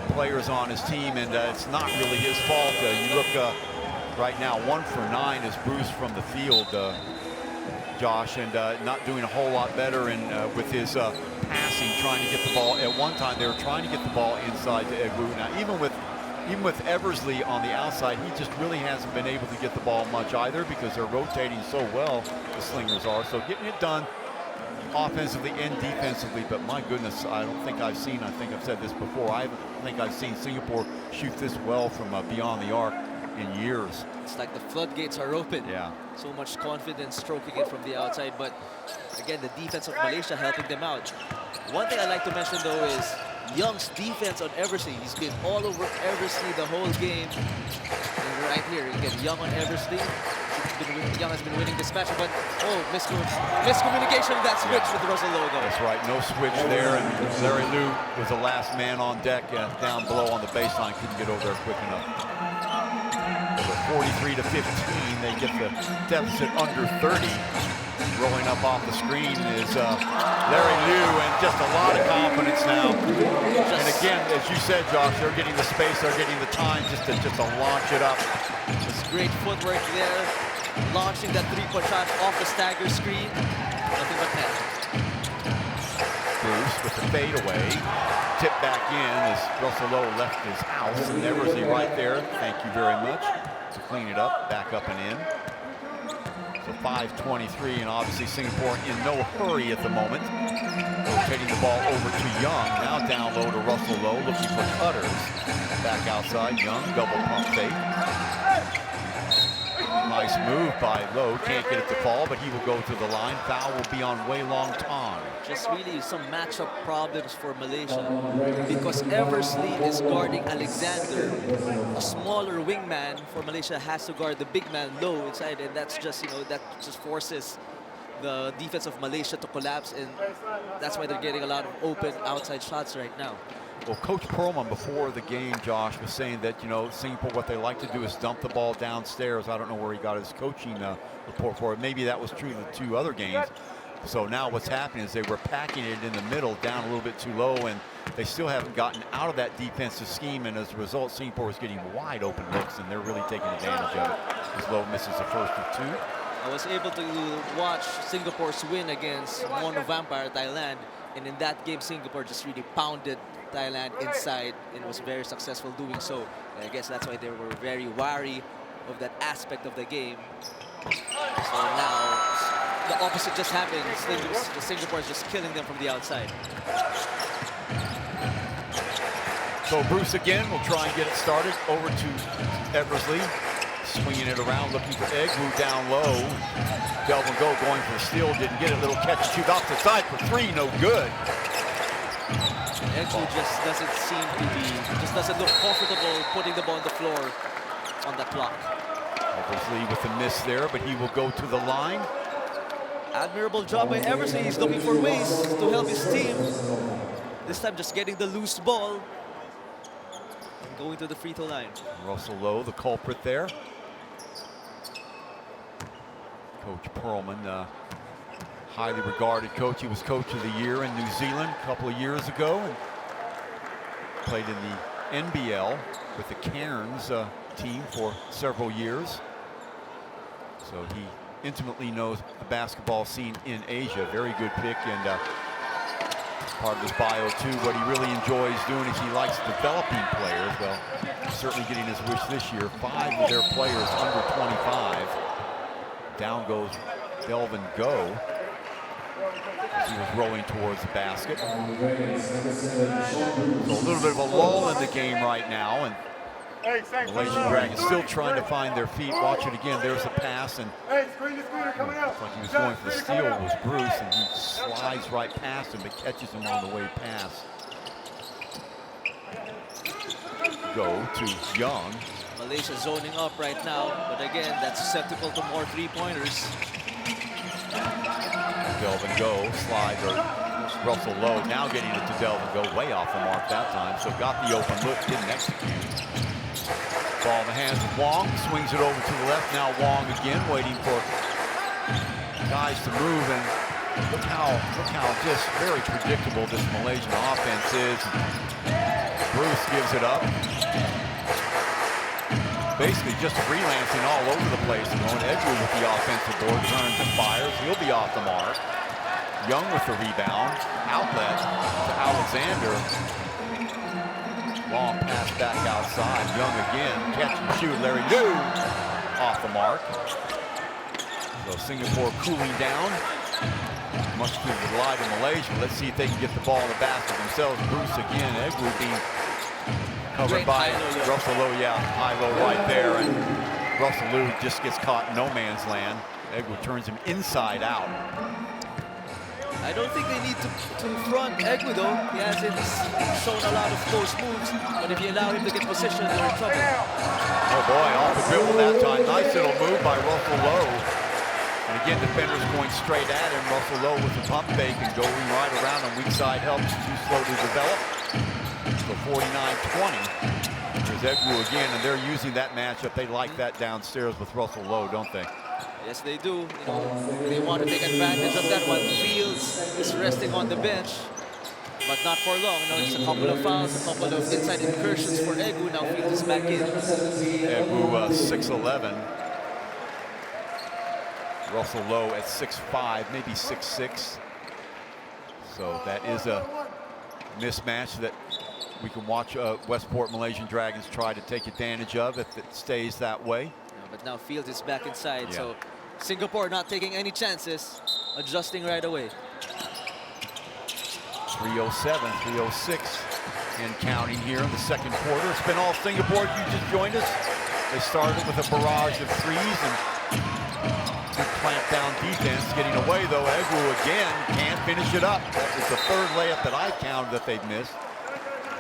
players on his team, and it's not really his fault. You look right now, 1 for 9 is Bruce from the field, Josh, and not doing a whole lot better with his passing, trying to get the ball. At one time, they were trying to get the ball inside to Egwu. Now, even with Eversley on the outside, he just really hasn't been able to get the ball much either, because they're rotating so well, the Slingers are. So getting it done offensively and defensively, but my goodness, I don't think I've seen, I think I've said this before, I don't think I've seen Singapore shoot this well from beyond the arc in years. It's like the floodgates are open. Yeah. So much confidence stroking it from the outside, but again, the defense of Malaysia helping them out. One thing I'd like to mention though is Young's defense on Eversley. He's been all over Eversley the whole game. And right here, you get Young on Eversley. Young has been winning this match, but miscommunication of that switch with Russell Lowe though. That's right, no switch there, and Larry Liu was the last man on deck down below on the baseline, couldn't get over there quick enough. So 43 to 15, they get the deficit under 30. Rolling up off the screen is Larry Liu, and just a lot of confidence now. And again, as you said, Josh, they're getting the space, they're getting the time just to launch it up. It's great footwork there, launching that three-point shot off the stagger screen. Nothing but net. Bruce with the fadeaway, tip back in as Russell Lowe left his house, and Eversley right there. Thank you very much to clean it up, back up and in. So 5:23, and obviously Singapore in no hurry at the moment. Rotating the ball over to Young. Now down low to Russell Lowe, looking for cutters. Back outside, Young, double pump fake. Nice move by Lowe. Can't get it to fall, but he will go to the line. Foul will be on Wei Long Tong. Just really some matchup problems for Malaysia, because Eversley is guarding Alexander. A smaller wingman for Malaysia has to guard the big man Lowe inside, and that's just, you know, that just forces the defense of Malaysia to collapse, and that's why they're getting a lot of open outside shots right now. Well, Coach Perlman before the game, Josh, was saying that, you know, Singapore, what they like to do is dump the ball downstairs. I don't know where he got his coaching report for it. Maybe that was true the 2 other games. So now what's happening is they were packing it in the middle, down a little bit too low, and they still haven't gotten out of that defensive scheme, and as a result, Singapore is getting wide open looks, and they're really taking advantage of it. As Lowe misses the first of 2. I was able to watch Singapore's win against Mono Vampire, Thailand, and in that game, Singapore just really pounded Thailand inside and was very successful doing so. And I guess that's why they were very wary of that aspect of the game. So now the opposite just happened. Singapore is just killing them from the outside. So Bruce again will try and get it started over to Eversley. Swinging it around, looking for Egwu down low. Delvin Go going for the steal, didn't get it. Little catch and shoot off the side for 3, no good. Egwu just doesn't seem to be, just doesn't look comfortable putting the ball on the floor on the clock. Eversley with the miss there, but he will go to the line. Admirable job by Eversley. He's looking for ways to help his team. This time just getting the loose ball and going to the free throw line. Russell Lowe, the culprit there. Coach Perlman, highly regarded coach. He was coach of the year in New Zealand a couple of years ago, and played in the NBL with the Cairns team for several years. So he intimately knows the basketball scene in Asia. Very good pick, and part of his bio too, what he really enjoys doing is he likes developing players. Well, certainly getting his wish this year. 5 of their players under 25. Down goes Delvin Go. He was rolling towards the basket. So a little bit of a lull in the game right now, and Malaysian Dragons still trying to find their feet. Watch it again. There's a pass, and looks like he was going for the steal. It was Bruce, and he slides right past him, but catches him on the way past. Go to Young. Malaysia zoning up right now, but again, that's susceptible to more three-pointers. Delvin Go, slide or Russell Lowe, now getting it to Delvin Go, way off the mark that time, so got the open look, didn't execute. Ball in the hands of Wong, swings it over to the left, now Wong again, waiting for guys to move, and look how just very predictable this Malaysian offense is. Bruce gives it up. Basically just freelancing all over the place. Edgar with the offensive board, turns and fires. He'll be off the mark. Young with the rebound. Outlet to Alexander. Long pass back outside. Young again. Catch and shoot. Larry Liu off the mark. So Singapore cooling down. Much to the delight of Malaysia. Let's see if they can get the ball in the basket themselves. Bruce again. Edgar being covered by Russell Lowe, high-low right there, and Russell Lowe just gets caught in no man's land. Egwu turns him inside out. I don't think they need to front Egwu though. He hasn't shown a lot of close moves, but if you allow him to get position, they're in trouble. Oh boy, off the dribble that time. Nice little move by Russell Lowe. And again, defenders going straight at him. Russell Lowe with the pump fake and going right around him. Weak side helps, too slow to develop. So 49-20. There's Egwu again, and they're using that matchup. They like that downstairs with Russell Lowe, don't they? Yes, they do. They want to take advantage of that while Fields is resting on the bench, but not for long. It's a couple of fouls, a couple of inside incursions for Egwu. Now Fields is back in. Egwu 6'11". Russell Lowe at 6'5", maybe 6'6". So that is a mismatch that we can watch Westport Malaysian Dragons try to take advantage of if it stays that way. But now Fields is back inside, so Singapore not taking any chances, adjusting right away. 3:07, 3:06 and counting here in the second quarter. It's been all Singapore. You just joined us. They started with a barrage of threes and good clamp down defense. Getting away though, Egwu again can't finish it up. That was the third layup that I counted that they've missed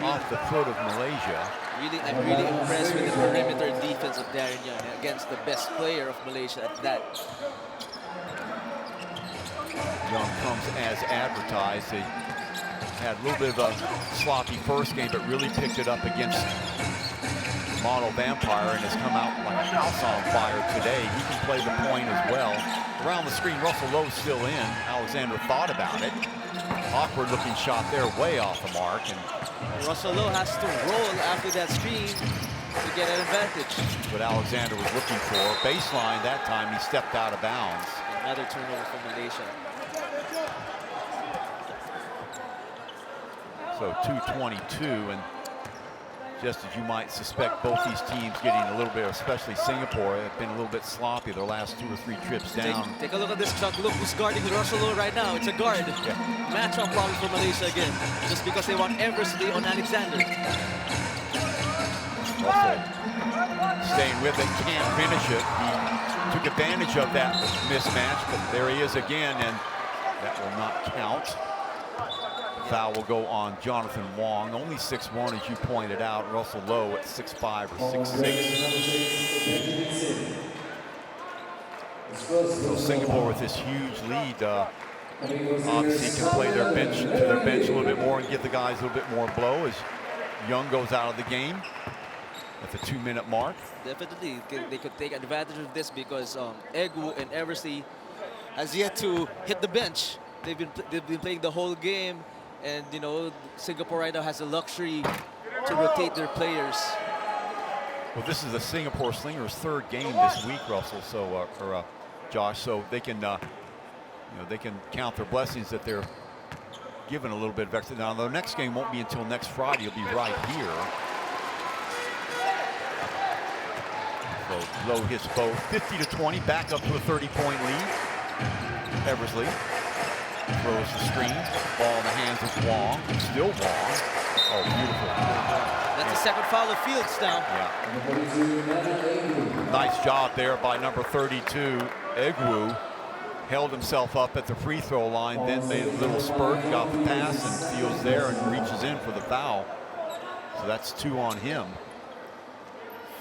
off the foot of Malaysia. I'm really impressed with the perimeter defense of Darren Young against the best player of Malaysia at that. Young comes as advertised. They had a little bit of a sloppy first game, but really picked it up against Model Vampire and has come out like a house on fire today. He can play the point as well. Around the screen, Russell Lowe's still in. Alexander thought about it. Awkward looking shot there, way off the mark. And Russell Lowe has to roll after that screen to get an advantage. What Alexander was looking for. Baseline that time, he stepped out of bounds. Another turnover for Malaysia. So 2:22, and just as you might suspect, both these teams getting a little bit, especially Singapore, have been a little bit sloppy their last 2 or 3 trips down. Take a look at this, Chuck. Look who's guarding Russell Lowe right now. It's a guard. Matchup problem for Malaysia again, just because they want Eversley on Alexander. Russell staying with it, can't finish it. He took advantage of that mismatch, but there he is again, and that will not count. Foul will go on Jonathan Wong, only 6'1", as you pointed out. Russell Lowe at 6'5" or 6'6". So Singapore with this huge lead, obviously can play their bench to their bench a little bit more and give the guys a little bit more blow as Young goes out of the game at the 2-minute mark. Definitely, they could take advantage of this because Egwu and Eversley has yet to hit the bench. They've been playing the whole game. And, Singapore right now has the luxury to rotate their players. Well, this is the Singapore Slingers' third game this week, Russell, so, Josh, so they can, they can count their blessings that they're given a little bit of extra. Now, the next game won't be until next Friday. It'll be right here. So Lowe hits both. 50-20, back up to a 30-point lead. Eversley throws the screen. Ball in the hands of Wong. Still Wong. Oh, beautiful. That's the second foul of Fields now. Yeah. Nice job there by number 32, Egwu. Held himself up at the free throw line, then made a little spurt, got the pass, and Fields there and reaches in for the foul. So that's 2 on him.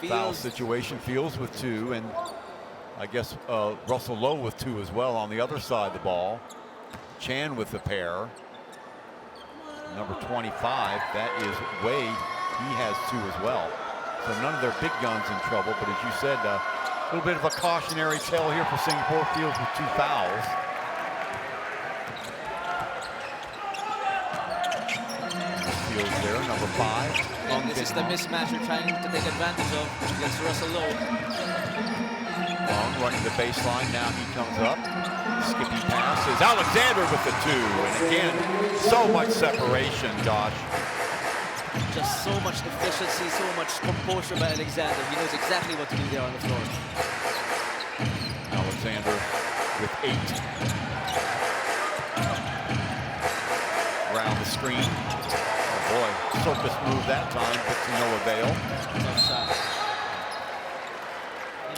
Foul situation, Fields with 2, and I guess Russell Lowe with 2 as well on the other side of the ball. Chan with the pair. Number 25, that is Wade. He has 2 as well. So none of their big guns in trouble, but as you said, a little bit of a cautionary tale here for Singapore. Fields with 2 fouls. Fields there, number 5. And this is the mismatch you're trying to take advantage of against Russell Lowe. Wong running the baseline, now he comes up. Skippy passes, Alexander with the 2. And again, so much separation, Josh. Just so much efficiency, so much composure by Alexander. He knows exactly what to do there on the floor. Alexander with 8. Around the screen. Oh boy, surface move that time, but to no avail.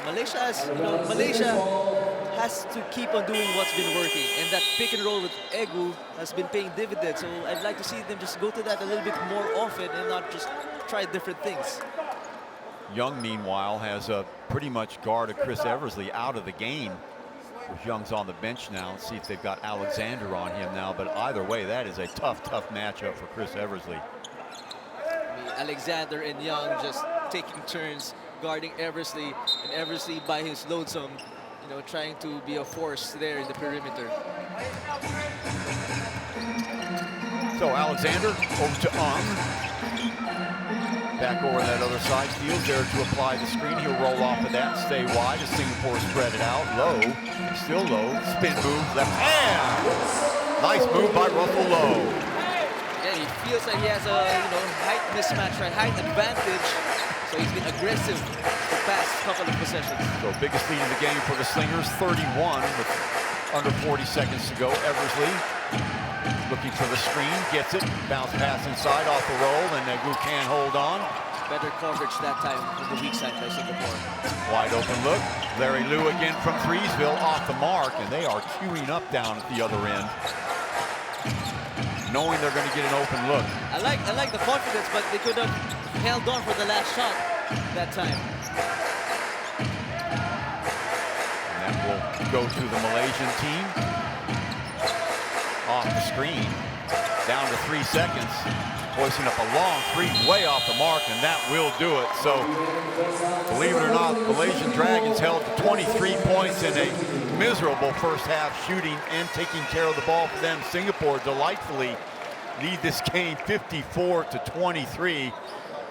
Malaysia has to keep on doing what's been working, and that pick and roll with Egwu has been paying dividends. So I'd like to see them just go to that a little bit more often and not just try different things. Young, meanwhile, has pretty much guarded Chris Eversley out of the game. Young's on the bench now. Let's see if they've got Alexander on him now. But either way, that is a tough matchup for Chris Eversley. I mean, Alexander and Young just taking turns guarding Eversley, and Eversley by his lonesome, trying to be a force there in the perimeter. So Alexander over to Back over that other side. Fields there to apply the screen. He'll roll off of that and stay wide as Singapore spread it out. Low, still low. Spin move, left hand. Nice move by Russell Lowe. Yeah, he feels like he has a height mismatch, right? Height advantage. So he's been aggressive the past couple of possessions. So biggest lead in the game for the Slingers, 31 with under 40 seconds to go. Eversley looking for the screen, gets it, bounce pass inside off the roll, and Egwu can't hold on. Better coverage that time from the weak side by Singapore. Wide open look. Larry Liu again from Threesville off the mark, and they are queuing up down at the other end, knowing they're going to get an open look. I like the confidence, but they could have held on for the last shot that time. And that will go to the Malaysian team. Off the screen, down to 3 seconds, hoisting up a long 3 way off the mark, and that will do it. So, believe it or not, Malaysian Dragons held to 23 points in a miserable first half, shooting and taking care of the ball for them. Singapore delightfully lead this game 54-23.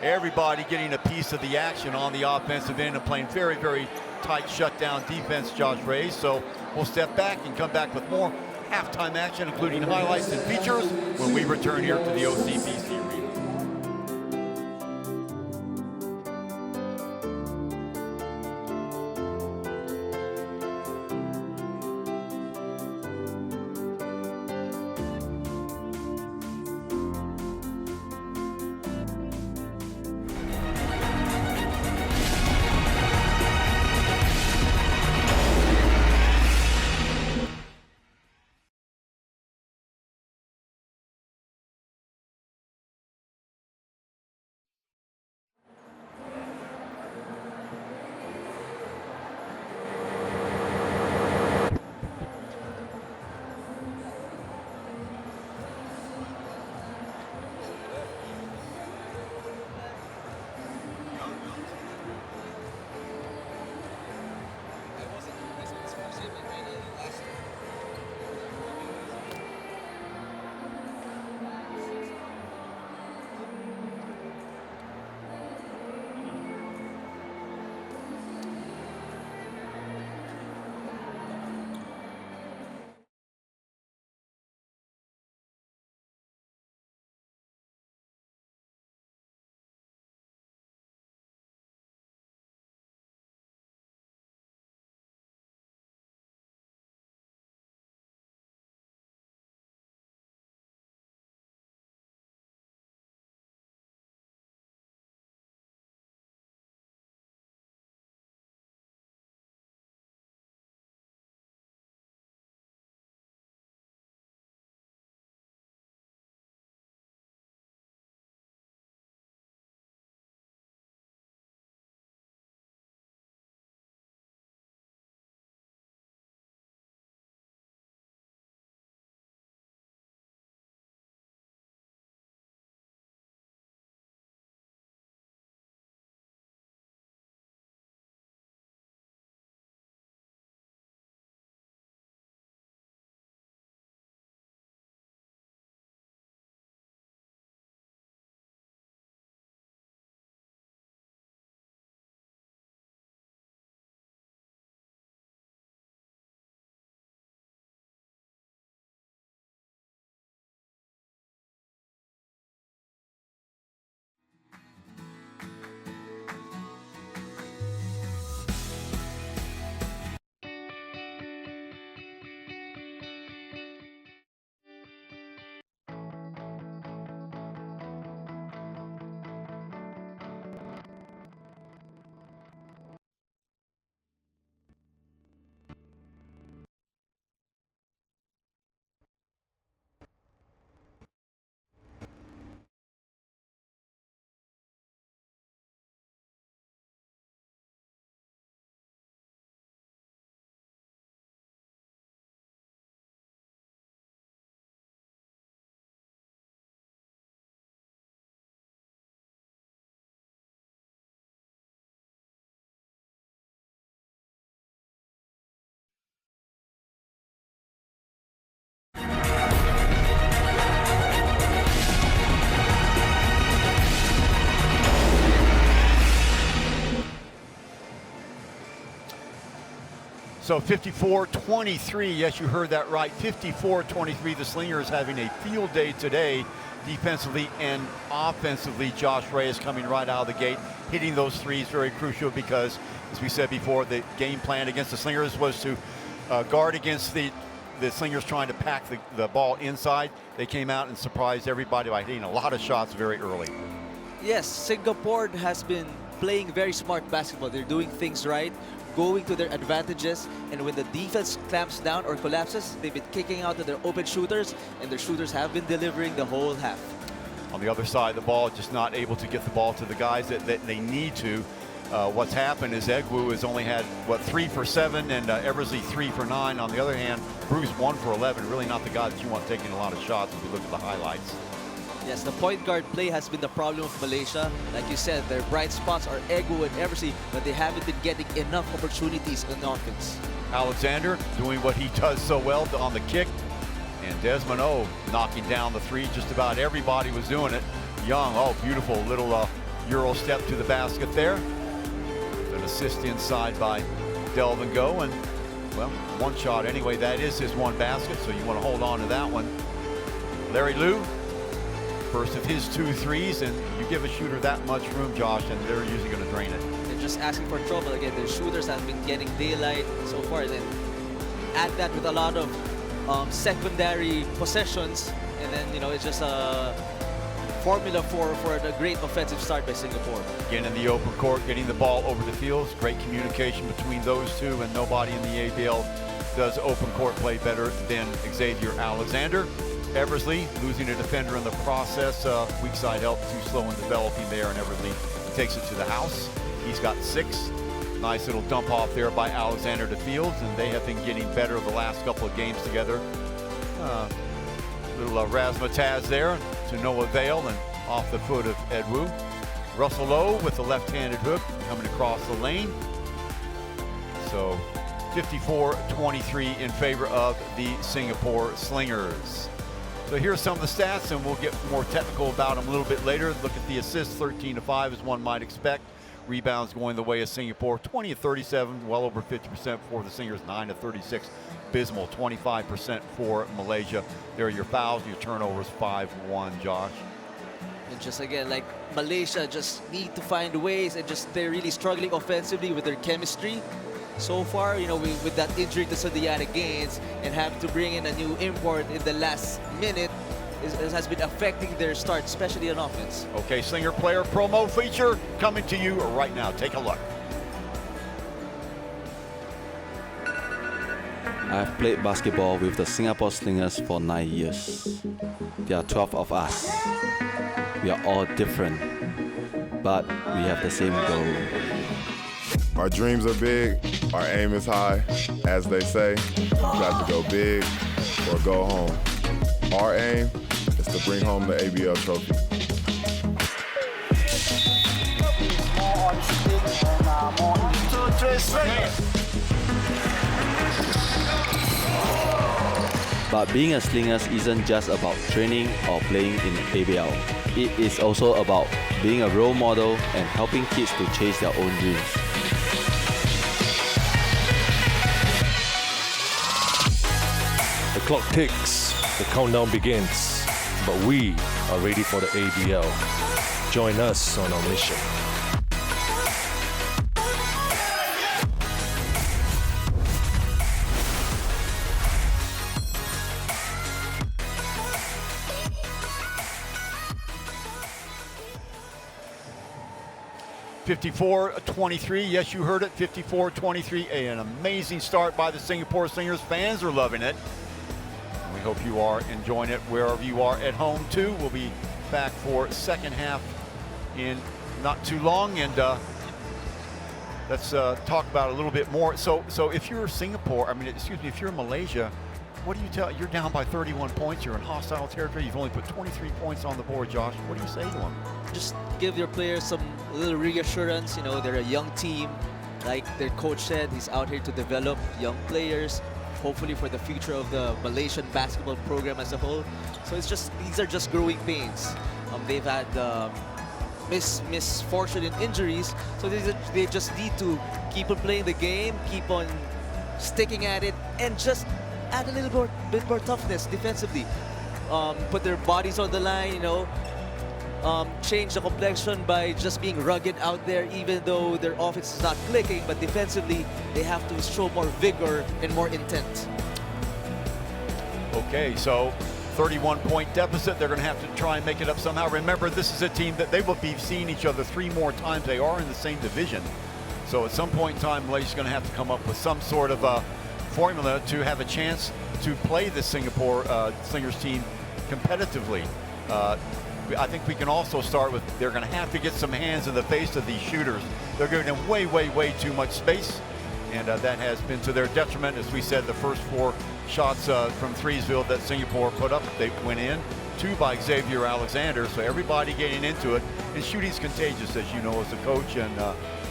Everybody getting a piece of the action on the offensive end and playing very, very tight shutdown defense, Josh Ray. So we'll step back and come back with more halftime action, including highlights and features, when we return here to the OCBC Arena. So 54-23, yes, you heard that right. 54-23, the Slingers having a field day today, defensively and offensively. Josh Reyes coming right out of the gate, hitting those threes, very crucial because, as we said before, the game plan against the Slingers was to guard against the Slingers trying to pack the ball inside. They came out and surprised everybody by hitting a lot of shots very early. Yes, Singapore has been playing very smart basketball. They're doing things right, going to their advantages, and when the defense clamps down or collapses, they've been kicking out to their open shooters, and their shooters have been delivering the whole half. On the other side of the ball, just not able to get the ball to the guys that they need to. What's happened is Egwu has only had, 3 for 7, and Eversley 3 for 9. On the other hand, Bruce 1 for 11. Really not the guy that you want taking a lot of shots if you look at the highlights. Yes, the point guard play has been the problem of Malaysia. Like you said, their bright spots are Egwu and Eversley, but they haven't been getting enough opportunities on offense. Alexander doing what he does so well on the kick, and Desmond O knocking down the three. Just about everybody was doing it. Young, beautiful little Euro step to the basket there. An assist inside by Delvin Go, and one shot anyway. That is his one basket, so you want to hold on to that one. Larry Liu, first of his 2 threes, and you give a shooter that much room, Josh, and they're usually going to drain it. They're just asking for trouble. Again, their shooters have been getting daylight so far. Then add that with a lot of secondary possessions, and then it's just a formula for a great offensive start by Singapore. Again, in the open court, getting the ball over the field. Great communication between those two, and nobody in the ABL does open court play better than Xavier Alexander. Eversley losing a defender in the process. Weak side help, too slow in developing there, and Eversley takes it to the house. He's got 6. Nice little dump off there by Alexander to Fields, and they have been getting better the last couple of games together. Little razzmatazz there to no avail, and off the foot of Egwu. Russell Lowe with the left-handed hook coming across the lane. So 54-23 in favor of the Singapore Slingers. So here's some of the stats, and we'll get more technical about them a little bit later. Look at the assists, 13-5 as one might expect. Rebounds going the way of Singapore, 20-37, well over 50% for the Slingers, 9-36. Abysmal, 25% for Malaysia. There are your fouls, your turnovers, 5-1, Josh. And just again, like Malaysia just need to find ways, and they're really struggling offensively with their chemistry. So far, with that injury to Sadiana Gaines and having to bring in a new import in the last minute, it has been affecting their start, especially on offense. Okay, Slinger player promo feature coming to you right now. Take a look. I've played basketball with the Singapore Slingers for 9 years. There are 12 of us. We are all different, but we have the same goal. Our dreams are big, our aim is high. As they say, you got to go big or go home. Our aim is to bring home the ABL trophy. More on shooting and more individual. But being a Slingers isn't just about training or playing in ABL. It is also about being a role model and helping kids to chase their own dreams. The clock ticks, the countdown begins, but we are ready for the ABL. Join us on our mission. (54-23), yes, you heard it, 54-23. An amazing start by the Singapore Slingers. Fans are loving it. We hope you are enjoying it wherever you are at home too. We'll be back for second half in not too long, and let's talk about it a little bit more. So if you're Singapore, if you're in Malaysia, what do you tell? You're down by 31 points. You're in hostile territory. You've only put 23 points on the board, Josh. What do you say to them? Just give your players some little reassurance. They're a young team. Like their coach said, he's out here to develop young players, hopefully for the future of the Malaysian basketball program as a whole. So these are just growing pains. They've had misfortune and injuries, so they just need to keep on playing the game, keep on sticking at it, and just add a little bit more toughness defensively. Put their bodies on the line, change the complexion by just being rugged out there, even though their offense is not clicking, but defensively, they have to show more vigor and more intent. Okay, so 31-point deficit. They're going to have to try and make it up somehow. Remember, this is a team that they will be seeing each other 3 more times. They are in the same division. So at some point in time, Malaysia's going to have to come up with some sort of a formula to have a chance to play the Singapore Slingers team competitively. I think we can also start with they're going to have to get some hands in the face of these shooters. They're giving them way too much space, and that has been to their detriment. As we said, the first 4 shots from Threesville that Singapore put up, they went in. 2 by Xavier Alexander, so everybody getting into it. And shooting's contagious, as you know, as a coach, and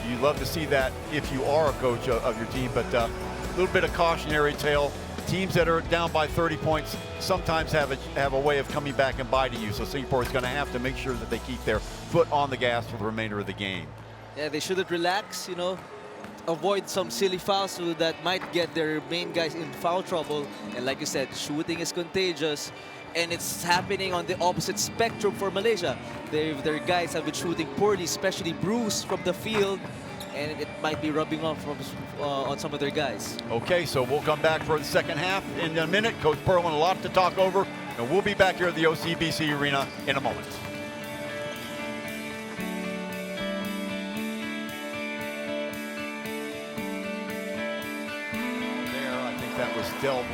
you love to see that if you are a coach of your team. But a little bit of cautionary tale. Teams that are down by 30 points sometimes have a way of coming back and biting you. So Singapore is going to have to make sure that they keep their foot on the gas for the remainder of the game. Yeah, they shouldn't relax, avoid some silly fouls so that might get their main guys in foul trouble. And like you said, shooting is contagious, and it's happening on the opposite spectrum for Malaysia. Their guys have been shooting poorly, especially Bruce from the field, and it might be rubbing off on some of their guys. Okay, so we'll come back for the second half in a minute. Coach Perlman, a lot to talk over, and we'll be back here at the OCBC Arena in a moment. There, I think that was dealt.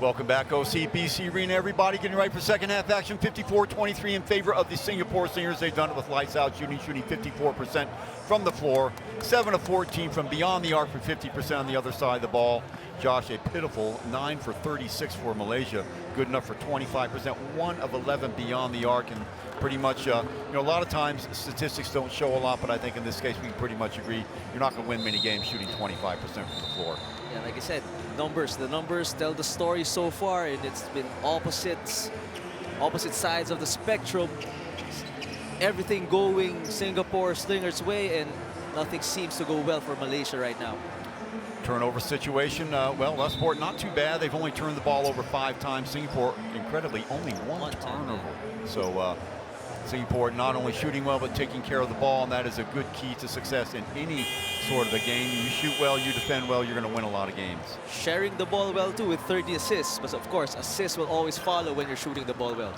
Welcome back, OCBC Arena, everybody. Getting ready for second half action. 54-23 in favor of the Singapore Slingers. They've done it with lights out shooting 54% from the floor. 7 of 14 from beyond the arc for 50% on the other side of the ball. Josh, a pitiful 9 for 36 for Malaysia. Good enough for 25%. 1 of 11 beyond the arc, and pretty much, a lot of times statistics don't show a lot, but I think in this case we can pretty much agree you're not going to win many games shooting 25% from the floor. Yeah, like I said, the numbers tell the story so far, and it's been opposite sides of the spectrum. Everything going Singapore Slingers' way, and nothing seems to go well for Malaysia right now. Turnover situation, well, Westport not too bad. They've only turned the ball over 5 times. Singapore, incredibly, only one turnover. So Singapore not only shooting well, but taking care of the ball, and that is a good key to success in any sort of a game. You shoot well, you defend well, you're going to win a lot of games. Sharing the ball well, too, with 30 assists. But, of course, assists will always follow when you're shooting the ball well.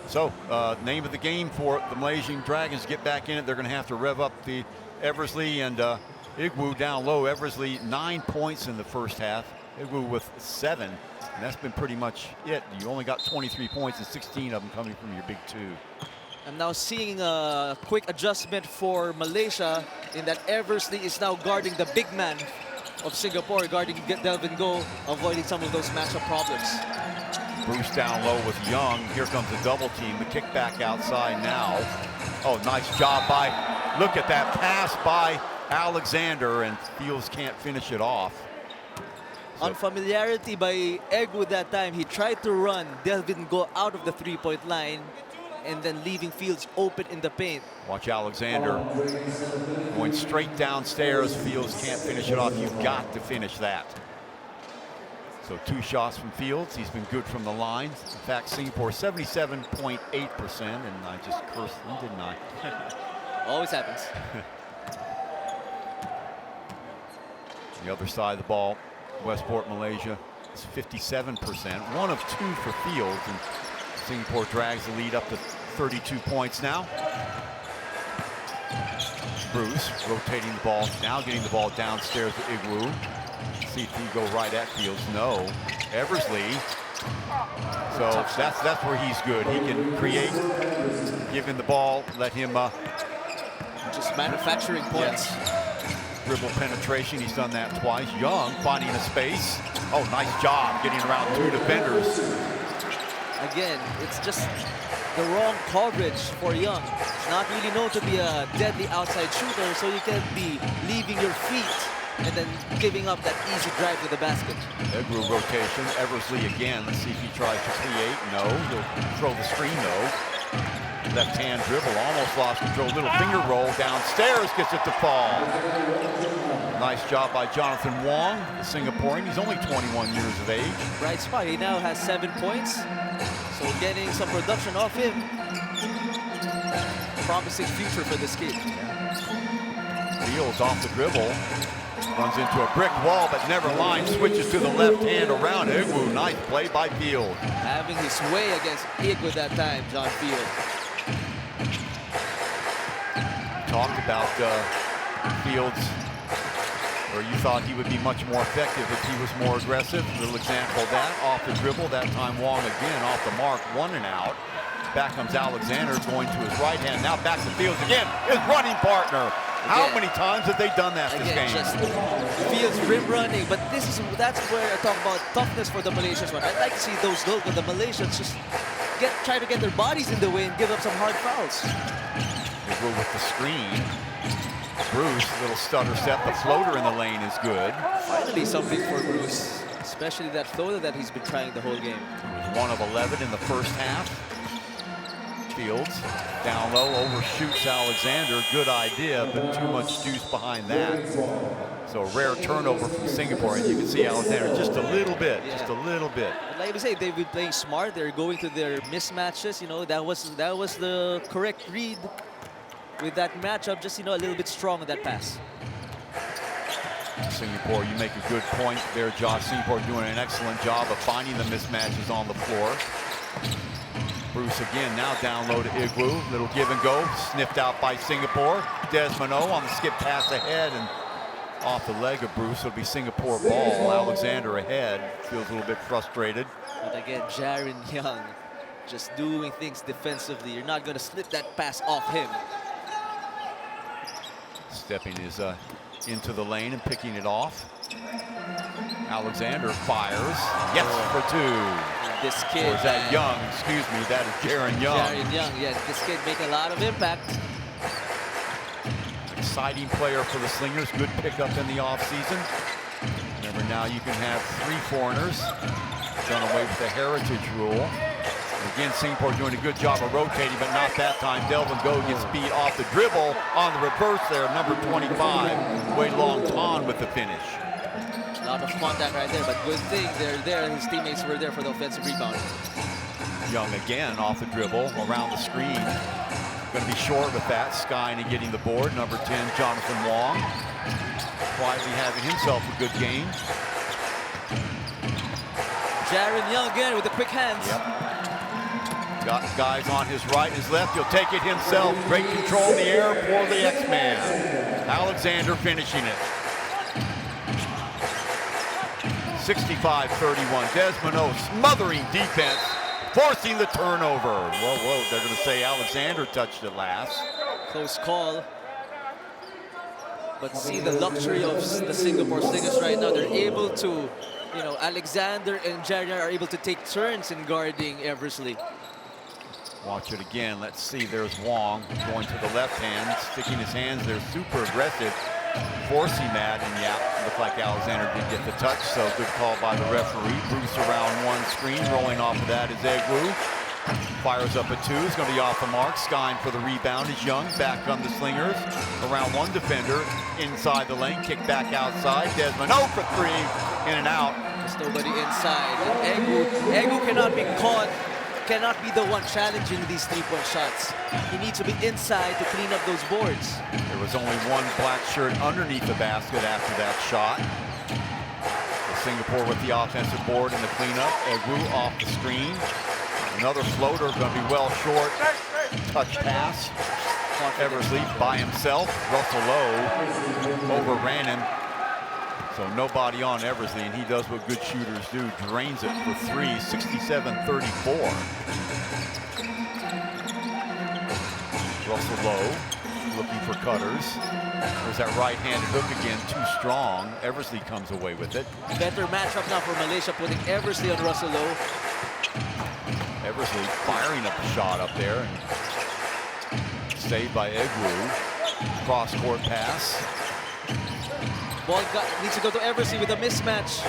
So, name of the game for the Malaysian Dragons. Get back in it. They're going to have to rev up the Eversley and Igwu down low. Eversley 9 points in the first half. Igwu with 7. And that's been pretty much it. You only got 23 points and 16 of them coming from your big 2. I'm now seeing a quick adjustment for Malaysia in that Eversley is now guarding the big man of Singapore, guarding Delvin Goh, avoiding some of those matchup problems. Bruce down low with Young. Here comes the double team. The kick back outside now. Oh, nice job by, look at that pass by Alexander, and Fields can't finish it off. Unfamiliarity by Egwood that time. He tried to run Delvin Goh out of the three-point line and then leaving Fields open in the paint. Watch Alexander going straight downstairs. Fields can't finish it off. You've got to finish that. So 2 shots from Fields. He's been good from the line. In fact, Singapore 77.8%, and I just cursed him, didn't I? Always happens. The other side of the ball, Westport, Malaysia, is 57%. 1 of 2 for Fields, and Singapore drags the lead up to 32 points now. Bruce rotating the ball, now getting the ball downstairs to Igwu. See if he go right at Fields. No. Eversley. So that's where he's good. He can create, give him the ball, let him just manufacturing points. Dribble penetration, he's done that twice. Young finding a space. Oh, nice job getting around 2 defenders. Again, it's just the wrong coverage for Young. He's not really known to be a deadly outside shooter, so you can't be leaving your feet and then giving up that easy drive to the basket. Egwu rotation, Eversley again. Let's see if he tries to create. No, he'll throw the screen though. Left-hand dribble, almost lost control. Little finger roll downstairs, gets it to fall. Nice job by Jonathan Wong, the Singaporean. He's only 21 years of age. Bright spot, he now has 7 points. So getting some production off him. Promising future for this kid. Fields off the dribble. Runs into a brick wall, but never mind. Switches to the left hand around Igwu. Nice play by Field. Having his way against Igwu that time, John Field. Talked about Fields, where you thought he would be much more effective if he was more aggressive. A little example of that. Off the dribble, that time Wong again off the mark, 1 and out. Back comes Alexander going to his right hand. Now back to Fields again, his running partner. How many times have they done that this game? Just Fields rim running, but that's where I talk about toughness for the Malaysians. I'd like to see those look, but the Malaysians just try to get their bodies in the way and give up some hard fouls. We'll go with the screen. Bruce, little stutter step. The floater in the lane is good. Finally something for Bruce, especially that floater that he's been trying the whole game. He was 1 of 11 in the first half. Fields down low, overshoots Alexander. Good idea, but too much juice behind that. So a rare turnover from Singapore, and you can see Alexander just a little bit, just a little bit. Like we say, they've been playing smart. They're going to their mismatches. You know, that was the correct read with that matchup. Just, a little bit strong on that pass. Singapore, you make a good point there, Josh. Singapore doing an excellent job of finding the mismatches on the floor. Bruce again, now down low to Igwu. Little give and go, sniffed out by Singapore. Desmond O on the skip pass ahead, and off the leg of Bruce. It'll be Singapore ball. Alexander ahead. Feels a little bit frustrated. But again, Jaron Young just doing things defensively. You're not going to slip that pass off him. Stepping is into the lane and picking it off. Alexander fires. Yes, for two. And this kid. Or is that Young? Excuse me, that is Jaron Young. Jaron Young, yes. This kid make a lot of impact. Exciting player for the Slingers. Good pickup in the offseason. Remember, now you can have 3 foreigners. Done away with the heritage rule. Again, Singapore doing a good job of rotating, but not that time. Delvin Go gets beat off the dribble on the reverse there. Number 25, Wei Long Tan with the finish. A lot of contact right there, but good thing they're there. His teammates were there for the offensive rebound. Young again off the dribble, around the screen. Going to be short with that. Skying and getting the board. Number 10, Jonathan Wong. Quietly having himself a good game. Jaron Young again with the quick hands. Yep. Got guys on his right, his left. He'll take it himself. Great control in the air for the X-Man. Alexander finishing it. 65-31. Desmond O smothering defense, forcing the turnover. Whoa, they're going to say Alexander touched it last. Close call. But see the luxury of the Singapore Slingers right now. They're able to, you know, Alexander and Jaron are able to take turns in guarding Eversley. Watch it again. Let's see. There's Wong going to the left hand, sticking his hands there, super aggressive, forcing that. And yeah, looked like Alexander did get the touch, so good call by the referee. Bruce around one screen, rolling off of that is Egwu. Fires up a 2. It's going to be off the mark. Skying for the rebound is Young. Back on the Slingers. Around one defender. Inside the lane. Kick back outside. Desmond O for 3. In and out. There's nobody inside. Egwu cannot be caught. Cannot be the one challenging these 3-point shots. He needs to be inside to clean up those boards. There was only one black shirt underneath the basket after that shot. Singapore with the offensive board and the cleanup. Egwu off the screen. Another floater, going to be well short. Touch pass. Eversley by himself. Russell Lowe overran him. So nobody on Eversley, and he does what good shooters do. Drains it for 3, 67-34. Russell Lowe looking for cutters. There's that right-handed hook again, too strong. Eversley comes away with it. Better matchup now for Malaysia, putting Eversley on Russell Lowe. Eversley firing up a shot up there. And saved by Egwu. Cross-court pass. Ball needs to go to Eversley with a mismatch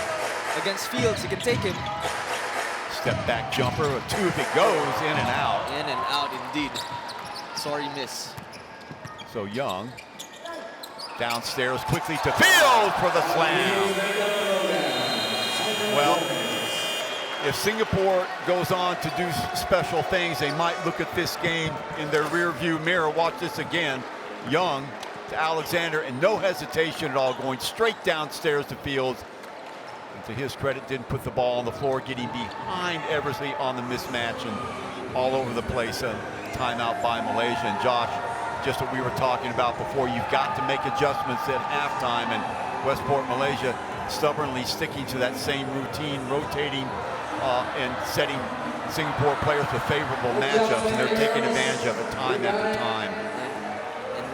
against Fields. He can take him. Step back jumper, a 2 if it goes, in and out. In and out indeed. Sorry, miss. So Young downstairs quickly to Fields for the slam. Well, if Singapore goes on to do special things, they might look at this game in their rear view mirror. Watch this again. Young to Alexander, and no hesitation at all, going straight downstairs to Fields. And to his credit, didn't put the ball on the floor, getting behind Eversley on the mismatch and all over the place. A timeout by Malaysia. And Josh, just what we were talking about before, you've got to make adjustments at halftime, and Westport, Malaysia, stubbornly sticking to that same routine, rotating and setting Singapore players with favorable matchups, and they're taking advantage of it time after time.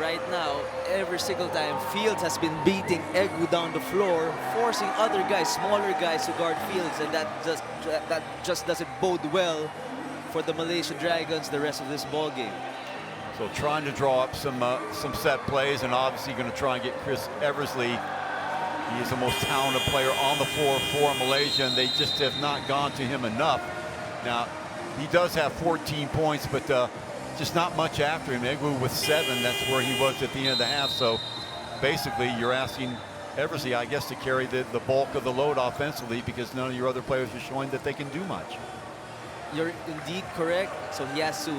Right now, every single time, Fields has been beating Egwu down the floor, forcing other guys, smaller guys, to guard Fields, and that just doesn't bode well for the Malaysian Dragons the rest of this ball game. So trying to draw up some set plays, and obviously going to try and get Chris Eversley. He is the most talented player on the floor for Malaysia, and they just have not gone to him enough. Now, he does have 14 points, but just not much after him. Egwu with 7, that's where he was at the end of the half. So basically you're asking Eversley, I guess, to carry the bulk of the load offensively, because none of your other players are showing that they can do much. You're indeed correct. So he has to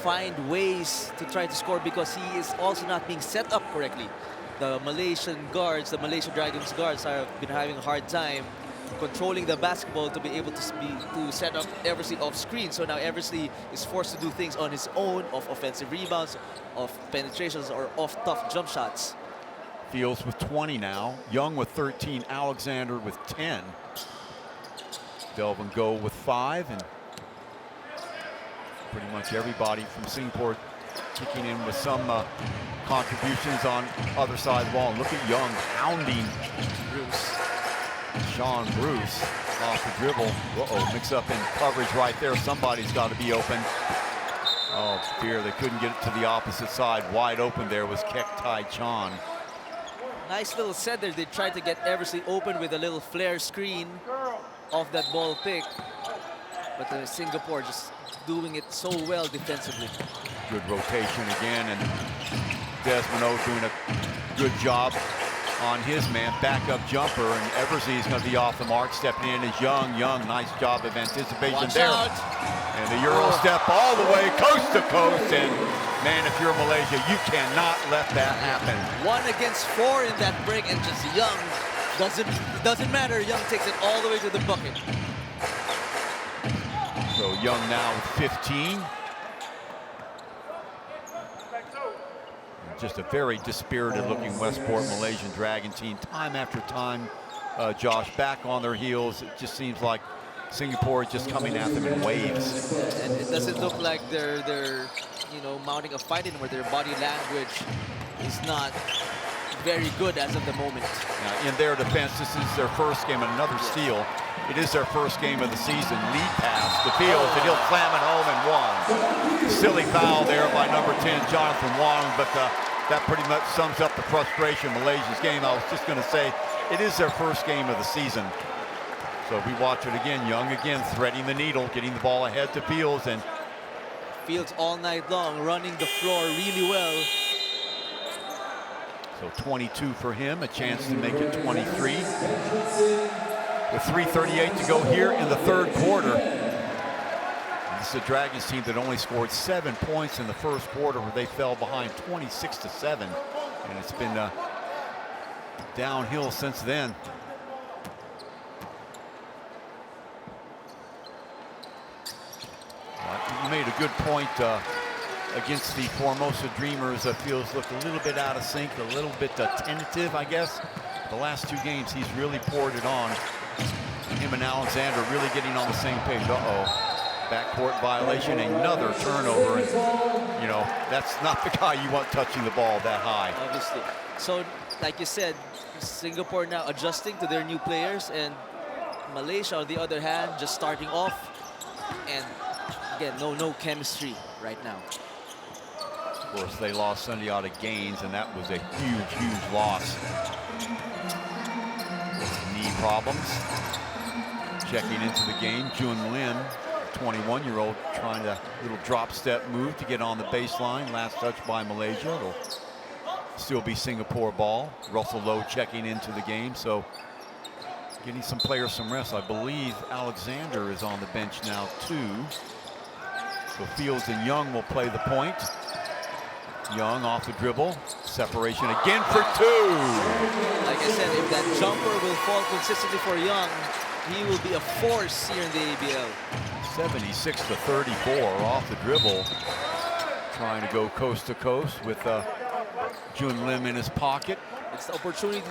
find ways to try to score, because he is also not being set up correctly. The Malaysian guards, the Malaysian Dragons guards, have been having a hard time controlling the basketball to be able to set up Eversley off screen. So now Eversley is forced to do things on his own, of offensive rebounds, of penetrations, or off tough jump shots. Fields with 20 now. Young with 13. Alexander with 10. Delvin Go with 5. And pretty much everybody from Singapore kicking in with some contributions on other side of the ball. Look at Young hounding Bruce. Shaun Bruce off the dribble. Uh-oh, mix up in coverage right there. Somebody's got to be open. Oh dear, they couldn't get it to the opposite side. Wide open there was Kek Tai Chan. Nice little set there. They tried to get Eversley open with a little flare screen off that ball pick. But Singapore just doing it so well defensively. Good rotation again, and Desmond O doing a good job on his man. Backup jumper, and Eversley is going to be off the mark. Stepping in is Young. Young, nice job of anticipation. Watch there. out. And the Euro step all the way coast to coast. And man, if you're Malaysia, you cannot let that happen. 1 against 4 in that break, and just Young doesn't matter. Young takes it all the way to the bucket. So Young now with 15. Just a very dispirited looking Westport Malaysian Dragon team. Time after time, Josh, back on their heels. It just seems like Singapore is just coming at them in waves. And it doesn't look like they're mounting a fight anymore. Their body language is not very good as of the moment. Now, in their defense, this is their first game, and another steal. It is their first game of the season. Lead pass to Fields, and he'll slam it home and 1. Silly foul there by number 10, Jonathan Wong, but that pretty much sums up the frustration of Malaysia's game. I was just going to say, it is their first game of the season. So if we watch it again, Young again threading the needle, getting the ball ahead to Fields, and Fields all night long running the floor really well. So 22 for him, a chance to make it 23. With 3:38 to go here in the third quarter. This is a Dragons team that only scored 7 points in the first quarter, where they fell behind 26-7. And it's been downhill since then. You made a good point against the Formosa Dreamers. Fields looked a little bit out of sync, a little bit tentative, I guess. The last 2 games, he's really poured it on. Him and Alexander really getting on the same page. Uh-oh. Backcourt violation, another turnover. And, that's not the guy you want touching the ball that high. Obviously. So, like you said, Singapore now adjusting to their new players, and Malaysia, on the other hand, just starting off. And again, no chemistry right now. Of course, they lost Sunday out of Gaines, and that was a huge loss. Knee problems. Checking into the game, Jun Lim, 21-year-old, trying a little drop step move to get on the baseline. Last touch by Malaysia. It'll still be Singapore ball. Russell Lowe checking into the game, so getting some players some rest. I believe Alexander is on the bench now too. So Fields and Young will play the point. Young off the dribble. Separation again for 2. Like I said, if that jumper will fall consistently for Young, he will be a force here in the ABL. 76-34 off the dribble. Trying to go coast to coast with Jun Lim in his pocket. It's the opportunity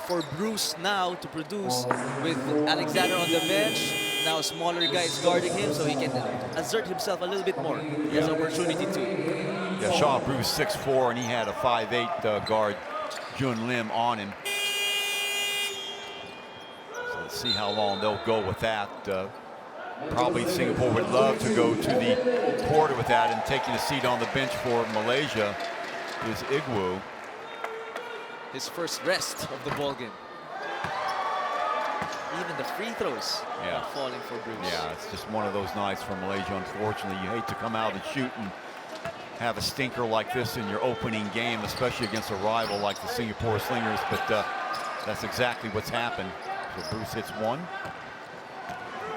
for Bruce now to produce with Alexander on the bench. Now a smaller guy is guarding him, so he can assert himself a little bit more. He has an opportunity to. Yeah, Shaun Bruce 6'4", and he had a 5'8" guard, Jun Lim, on him. So let's see how long they'll go with that. Probably Singapore would love to go to the quarter with that, and taking a seat on the bench for Malaysia is Igwu. His first rest of the ball game. Even the free throws are falling for Bruce. Yeah, it's just one of those nights for Malaysia, unfortunately. You hate to come out and shoot and have a stinker like this in your opening game, especially against a rival like the Singapore Slingers, but that's exactly what's happened. So Bruce hits 1.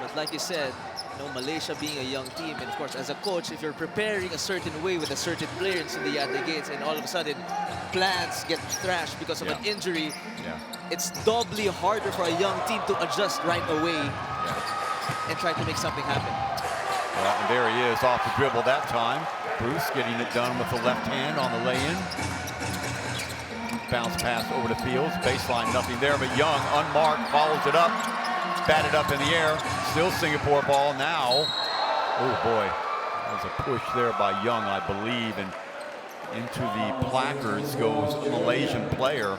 But like you said, Malaysia being a young team, and of course, as a coach, if you're preparing a certain way with a certain players in the gates, and all of a sudden plans get thrashed because of an injury, it's doubly harder for a young team to adjust right away and try to make something happen. Well, and there he is off the dribble that time. Bruce getting it done with the left hand on the lay-in. bounce pass over the field. Baseline, nothing there, but Young, unmarked, follows it up. Batted up in the air. Still Singapore ball now. Oh boy, there's a push there by Young, I believe, and into the placards goes a Malaysian player.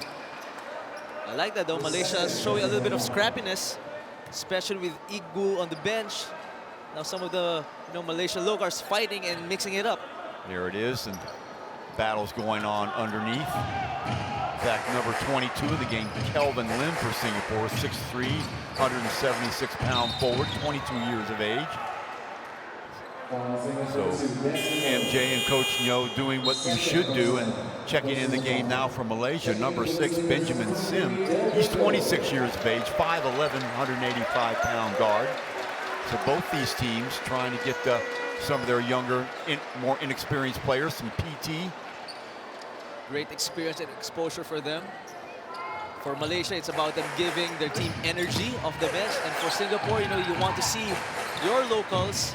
I like that though. Malaysia is showing a little bit of scrappiness, especially with Igu on the bench. Now some of the Malaysian locals fighting and mixing it up. There it is, and battles going on underneath. In fact, number 22 of the game, Kelvin Lim for Singapore, 6'3", 176-pound forward, 22 years of age. So MJ and Coach Nyo doing what you should do and checking in the game now for Malaysia. Number 6, Benjamin Sim. He's 26 years of age, 5'11", 185-pound guard. So both these teams trying to get some of their younger, more inexperienced players some PT. Great experience and exposure for them. For Malaysia, it's about them giving their team energy off the bench. And for Singapore, you want to see your locals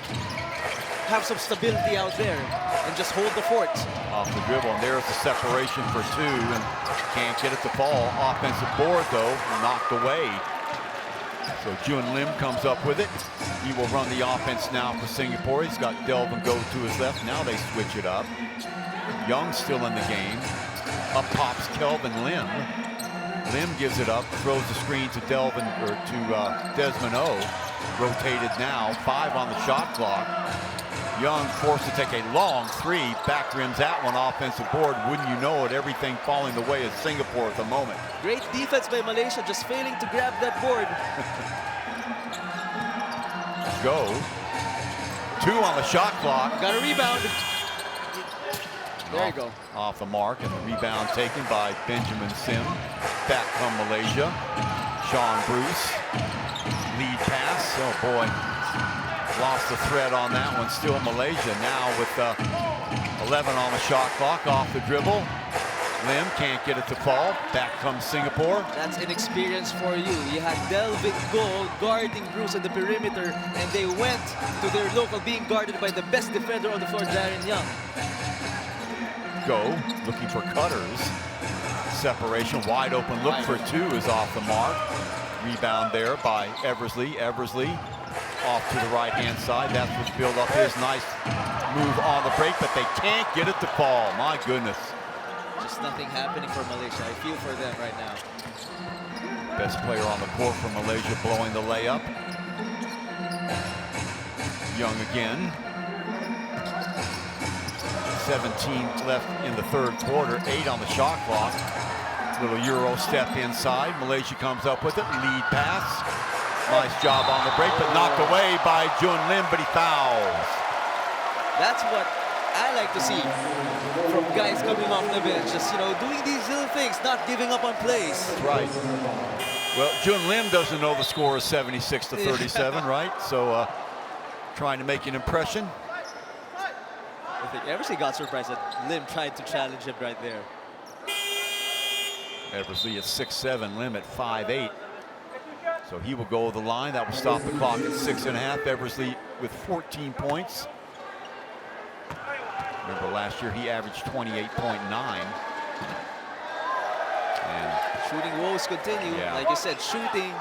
have some stability out there and just hold the fort. Off the dribble, and there's the separation for 2, and can't get it to fall. Offensive board, though, knocked away. So Jun Lim comes up with it. He will run the offense now for Singapore. He's got Delvin Go to his left. Now they switch it up. Young still in the game. Up pops Kelvin Lim. Lim gives it up, throws the screen to Delvin, or to Desmond O. Rotated now, 5 on the shot clock. Young forced to take a long 3, back rims that one, offensive board. Wouldn't you know it, everything falling the way of Singapore at the moment. Great defense by Malaysia, just failing to grab that board. Go. 2 on the shot clock. Got a rebound. There you go. Off the mark, and the rebound taken by Benjamin Sim. Back from Malaysia. Shaun Bruce. Lead pass. Oh boy. Lost the thread on that one. Still Malaysia now with 11 on the shot clock. Off the dribble. Lim can't get it to fall. Back comes Singapore. That's inexperience for you. You had Delvin Go guarding Bruce on the perimeter, and they went to their local being guarded by the best defender on the floor, Darren Young. Go, looking for cutters. Separation, wide open look for 2 is off the mark. Rebound there by Eversley. Eversley off to the right-hand side. That's what's built up his nice move on the break, but they can't get it to fall. My goodness. Just nothing happening for Malaysia. I feel for them right now. Best player on the court for Malaysia blowing the layup. Young again. 17 left in the 3rd quarter, 8 on the shot clock. Little Euro step inside. Malaysia comes up with it. Lead pass. Nice job on the break, but knocked away by Jun Lim, but he fouls. That's what I like to see from guys coming off the bench. Just, doing these little things, not giving up on plays. That's right. Well, Jun Lim doesn't know the score is 76 to 37, right? So trying to make an impression. I think Eversley got surprised that Lim tried to challenge him right there. Eversley at 6'7", Lim at 5'8". So he will go to the line. That will stop the clock at 6.5. Eversley with 14 points. Remember last year he averaged 28.9. And shooting woes continue. Yeah. Like you said, shooting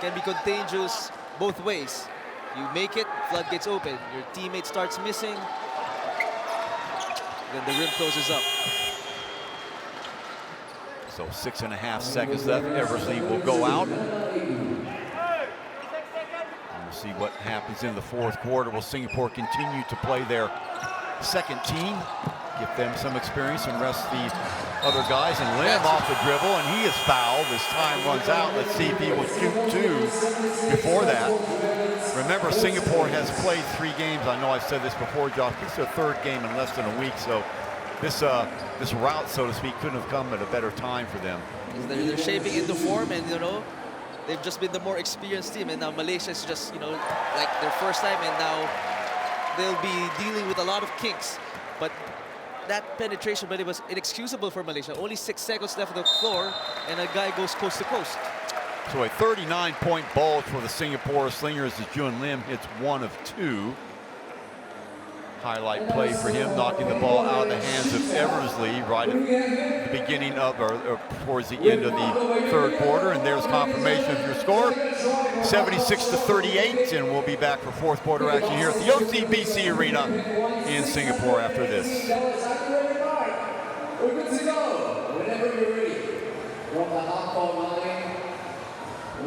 can be contagious both ways. You make it, floodgates open. Your teammate starts missing, then the rim closes up. So 6.5 seconds left. Eversley will go out. We'll see what happens in the 4th quarter. Will Singapore continue to play their second team, give them some experience, and rest the other guys? And Lim off the dribble, and he is fouled as time runs out. Let's see if he will shoot 2 before that. Remember, Singapore has played 3 games. I know I've said this before, Josh. This is their 3rd game in less than a week, so this route, so to speak, couldn't have come at a better time for them. They're shaping into form, and they've just been the more experienced team, and now Malaysia is just like their first time, and now they'll be dealing with a lot of kinks. But that penetration, but it was inexcusable for Malaysia. Only 6 seconds left on the floor, and a guy goes coast to coast. So a 39-point bulge for the Singapore Slingers as Jun Lim hits 1 of 2. Highlight play for him, knocking the ball out of the hands of Eversley right at the beginning of, or towards the end of the third quarter. And there's confirmation of your score, 76-38. And we'll be back for fourth quarter action here at the OCBC Arena in Singapore after this. We're good to go. Whenever you're ready. From the half-court line,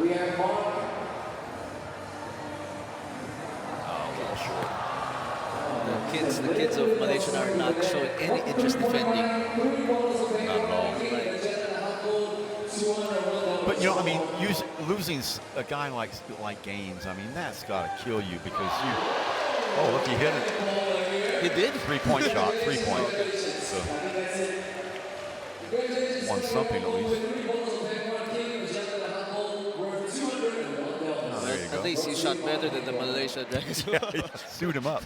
we have Mark. The kids of Malaysia are not showing any interest defending. Not at all. But you know, I mean, losing a guy like Gaines, I mean, that's got to kill you because you. Oh, look, he hit it. He did? 3-point shot, 3-point. So, won something at least. Oh, there you go. At least he shot better than the Malaysia Dragons. Yeah, suit him up.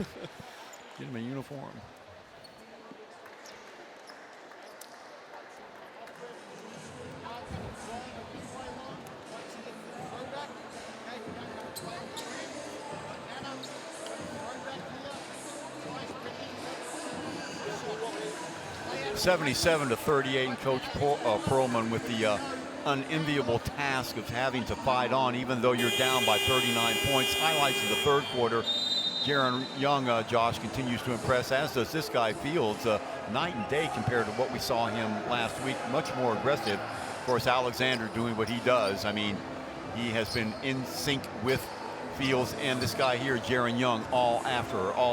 Get him a uniform. (77-38), and Coach Perlman with the unenviable task of having to fight on, even though you're down by 39 points. Highlights of the third quarter. Jaron Young, Josh, continues to impress, as does this guy Fields. Night and day compared to what we saw him last week. Much more aggressive. Of course, Alexander doing what he does. I mean, he has been in sync with Fields and this guy here, Jaron Young, all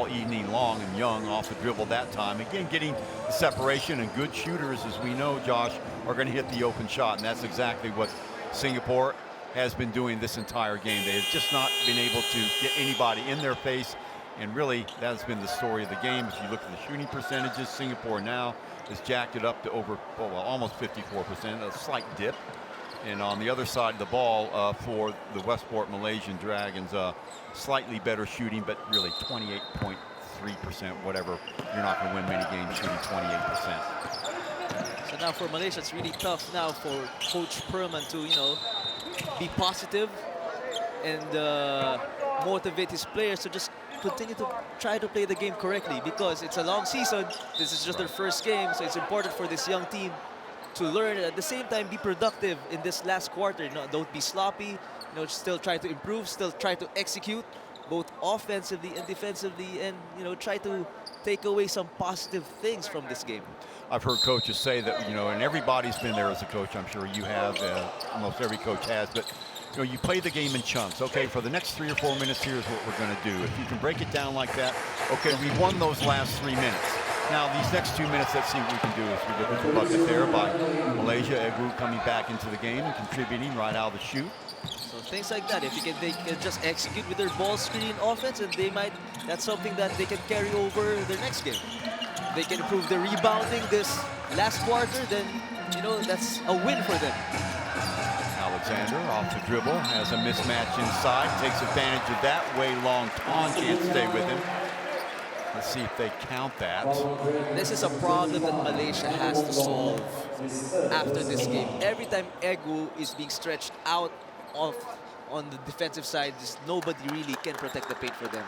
evening long, and Young off the dribble that time. Again, getting the separation, and good shooters, as we know, Josh, are going to hit the open shot, and that's exactly what Singapore has been doing this entire game. They have just not been able to get anybody in their face, and really that's been the story of the game. If you look at the shooting percentages, Singapore now is jacked it up to over, almost 54%, a slight dip. And on the other side of the ball for the Westport Malaysian Dragons, slightly better shooting, but really 28.3%, whatever. You're not going to win many games shooting 28%. So now for Malaysia, it's really tough now for Coach Perlman to, be positive and motivate his players to just continue to try to play the game correctly, because it's a long season. This is just their first game, so it's important for this young team to learn and at the same time be productive in this last quarter. Don't be sloppy. Still try to improve, still try to execute both offensively and defensively, and try to take away some positive things from this game. I've heard coaches say that, and everybody's been there as a coach. I'm sure you have, almost every coach has, but you play the game in chunks. Okay, for the next 3 or 4 minutes, here's what we're going to do. If you can break it down like that, okay, we won those last 3 minutes. Now, these next 2 minutes, let's see what we can do. As we look at the bucket there by Malaysia, Egu coming back into the game and contributing right out of the chute. So things like that, if they can just execute with their ball screen offense, and that's something that they can carry over their next game. They can improve their rebounding this last quarter, then, that's a win for them. Alexander off the dribble, has a mismatch inside, takes advantage of that. Wei Long Ton can't stay with him. Let's see if they count that. This is a problem that Malaysia has to solve after this game. Every time Egu is being stretched out on the defensive side, just nobody really can protect the paint for them.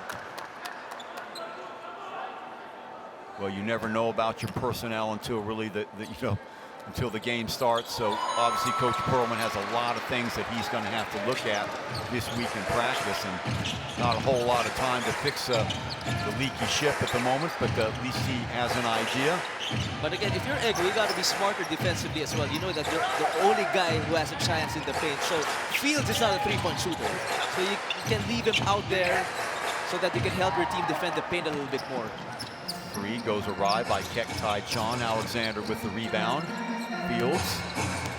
Well, you never know about your personnel until really until the game starts. So obviously Coach Perlman has a lot of things that he's going to have to look at this week in practice, and not a whole lot of time to fix the leaky ship at the moment, but at least he has an idea. But again, if you're Egu, you got to be smarter defensively as well. You know that you're the only guy who has a chance in the paint. So Fields is not a three-point shooter, so you can leave him out there so that you can help your team defend the paint a little bit more. 3 goes awry by Kek Tai Chon. Alexander with the rebound. Fields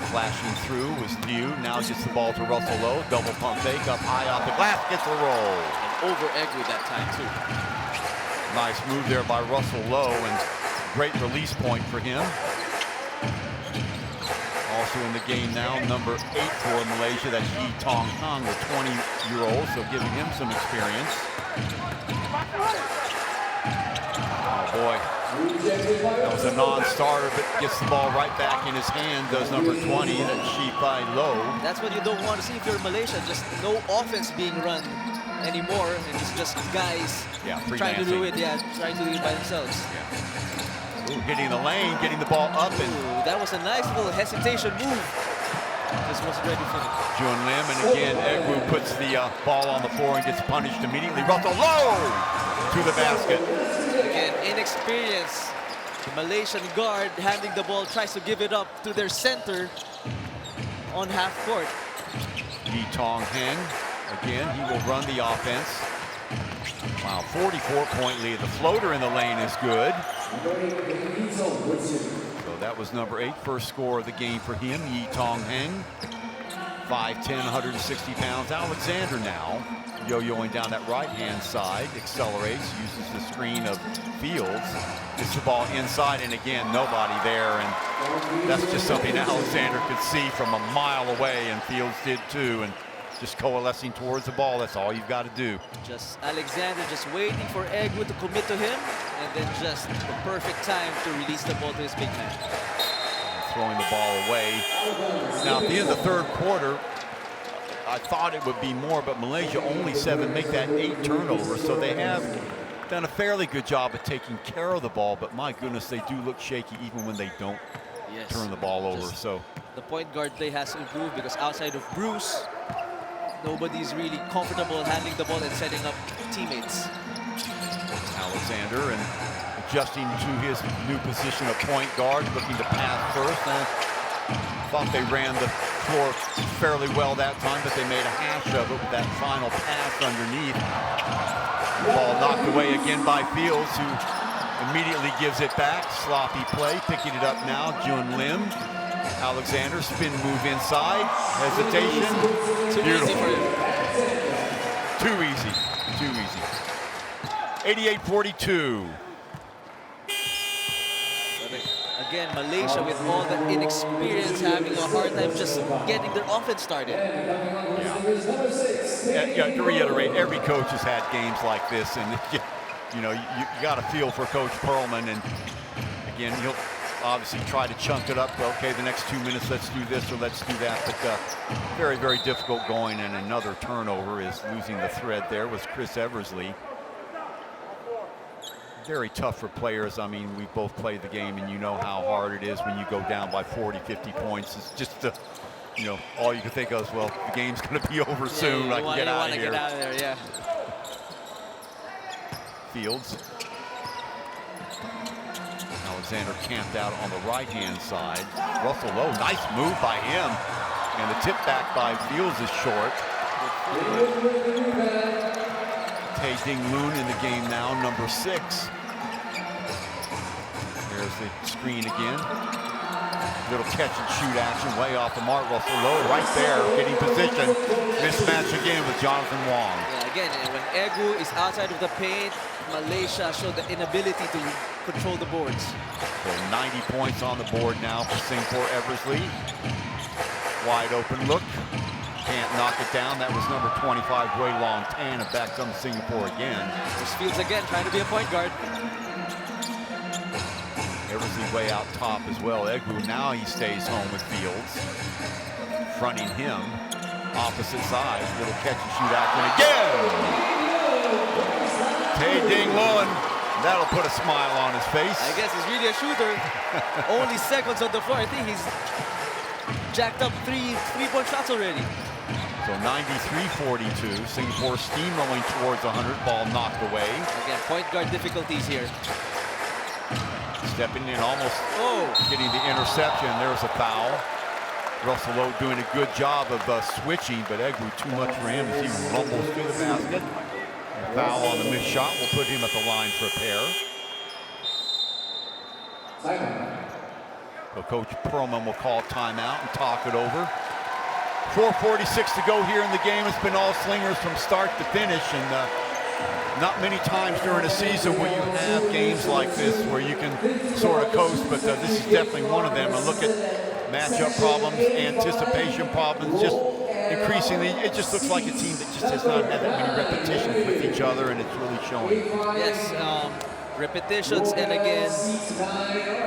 flashing through was Liu. Now gets the ball to Russell Lowe. Double pump fake up high off the glass. Gets a roll. And over Egu that time too. Nice move there by Russell Lowe, and great release point for him. Also in the game now, number 8 for Malaysia. That's Yi Tong Hong, the 20-year-old, so giving him some experience. Boy, that was a non-starter, but gets the ball right back in his hand, does number 20, that's Shi Pai Lo. That's what you don't want to see if you're Malaysia, just no offense being run anymore, and it's just guys trying to do it. Yeah, trying to do it by themselves. Ooh, hitting the lane, getting the ball up, and that was a nice little hesitation move. Just wasn't ready for it. Jun Lim, and again, Egwu puts the ball on the floor and gets punished immediately. Russell low to the basket. Again, inexperience. The Malaysian guard handing the ball tries to give it up to their center on half court. Yi Tong Heng, again, he will run the offense. Wow, 44-point lead. The floater in the lane is good. So that was number 8, first score of the game for him, Yi Tong Heng. 5'10", 160 pounds. Alexander now, yo-yoing down that right-hand side, accelerates, uses the screen of Fields, gets the ball inside, and again, nobody there, and that's just something Alexander could see from a mile away, and Fields did too, and just coalescing towards the ball. That's all you've got to do. Just Alexander just waiting for Egwu to commit to him, and then just the perfect time to release the ball to his big man. Throwing the ball away. Now at the end of the third quarter, I thought it would be more, but Malaysia only 7, make that 8 turnovers. So they have done a fairly good job of taking care of the ball, but my goodness, they do look shaky even when they don't turn the ball over. So the point guard play has improved because outside of Bruce, nobody's really comfortable handling the ball and setting up teammates. Alexander and adjusting to his new position of point guard, looking to pass first. Thought they ran the floor fairly well that time, but they made a hash of it with that final pass underneath. The ball knocked away again by Fields, who immediately gives it back. Sloppy play, picking it up now, Jun Lim. Alexander, spin move inside, hesitation. Too easy for him. Too easy, too easy. 88-42. Again, Malaysia with all the inexperience having a hard time just getting their offense started. Yeah, to reiterate, every coach has had games like this, and you know, you got to feel for Coach Perlman, and again, he'll obviously try to chunk it up. Okay, the next 2 minutes, let's do this or let's do that, but very, very difficult going, and another turnover is losing the thread there was Chris Eversley. Very tough for players. I mean, we both played the game, and you know how hard it is when you go down by 40, 50 points. It's just, you know, all you can think of is, well, the game's going to be over soon. I can get out of here. Get out of there, yeah. Fields. Alexander camped out on the right-hand side. Russell Lowe, nice move by him. And the tip back by Fields is short. Tae Ding Loon in the game now, number 6. There's the screen again. Little catch and shoot action way off the mark. Russell Lowe right there, getting position. Mismatch again with Jonathan Wong. Yeah, again, when Egwu is outside of the paint, Malaysia showed the inability to control the boards. So 90 points on the board now for Singapore Eversley. Wide open look. Can't knock it down. That was number 25, Wei Long Tan, and back comes Singapore again. There's Fields again, trying to be a point guard. Eversley way out top as well. Egwu, now he stays home with Fields. Fronting him. Opposite side. Little catch and shoot action again. Tae Ding Loon. That'll put a smile on his face. I guess he's really a shooter. Only seconds on the floor. I think he's jacked up three-point shots already. So 93-42. Singapore steamrolling towards 100. Ball knocked away. Again, point guard difficulties here. Stepping in, almost getting the interception. There's a foul. Russell Lowe doing a good job of switching, but Egwu too much for him as he rumbles to the basket. A foul on the missed shot will put him at the line for a pair. So Coach Perlman will call timeout and talk it over. 4:46 to go here in the game. It's been all Slingers from start to finish, and not many times during a season will you have games like this where you can sort of coast, but this is definitely one of them. And look at matchup problems, anticipation problems, just increasingly. It just looks like a team that just has not had that many repetitions with each other, and it's really showing. Yes, repetitions, and again,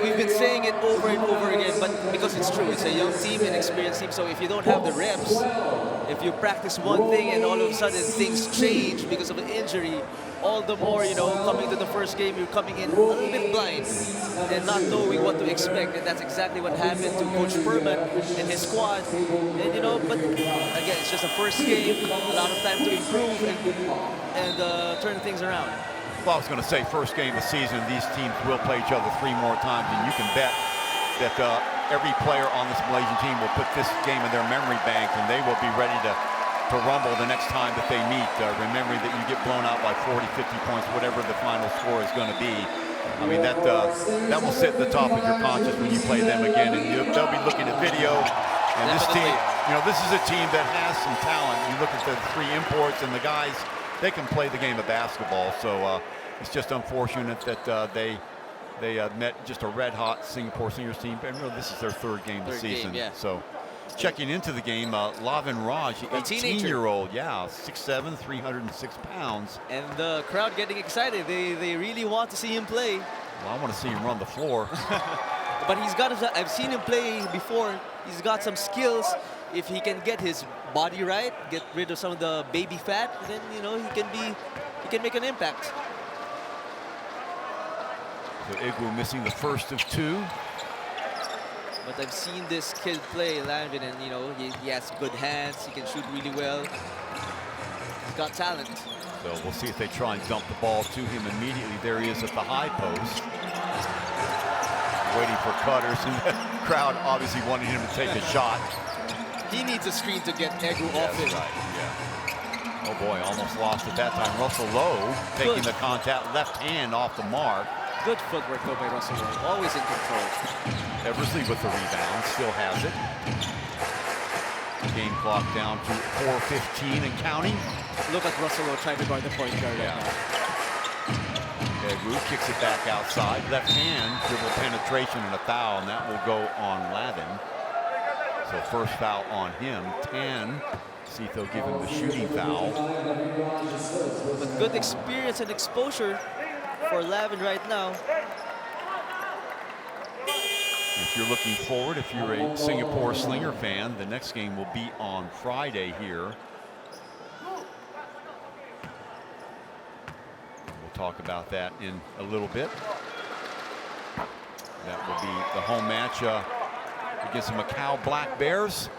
we've been saying it over and over again, but because it's true, it's a young team, an experienced team, so if you don't have the reps, if you practice one thing and all of a sudden things change because of an injury, all the more, you know, coming to the first game, you're coming in a little bit blind and not knowing what to expect, and that's exactly what happened to Coach Perman and his squad. And, you know, but again, it's just a first game, a lot of time to improve and turn things around. Well, I was going to say, first game of the season, these teams will play each other 3 more times, and you can bet that every player on this Malaysian team will put this game in their memory bank, and they will be ready to rumble the next time that they meet, remembering that you get blown out by 40, 50 points, whatever the final score is going to be. I mean, that will sit at the top of your conscience when you play them again, and they'll be looking at video. And this team, you know, this is a team that has some talent. You look at the 3 imports and the guys, they can play the game of basketball. So it's just unfortunate that they met just a red-hot Singapore Slingers team. And really, this is their 3rd game of the season. Game, yeah. So checking into the game, Lavin Raj, 18-year-old, yeah, 6'7", 306 pounds. And the crowd getting excited. They really want to see him play. Well, I want to see him run the floor. But he's got, I've seen him play before. He's got some skills. If he can get his body right, get rid of some of the baby fat, then, you know, he can make an impact. So Igu missing the first of 2. But I've seen this kid play, Lavin, and, you know, he has good hands. He can shoot really well. He's got talent. So we'll see if they try and dump the ball to him immediately. There he is at the high post, waiting for cutters, and the crowd obviously wanting him to take a shot. He needs a screen to get Egu off him. Right, yeah. Oh boy, almost lost at that time. Russell Lowe taking the contact, left hand off the mark. Good footwork though by Russell Lowe, always in control. Eversley with the rebound, still has it. Game clock down to 4:15 and counting. Look at Russell Lowe trying to guard the point guard right now. Egu kicks it back outside. Left hand, dribble penetration and a foul, and that will go on Lavin. So first foul on him, 10. See if they'll give him the shooting foul. But good experience and exposure for Lavin right now. If you're looking forward, if you're a Singapore Slinger fan, the next game will be on Friday here. We'll talk about that in a little bit. That will be the home match against the Macau Black Bears.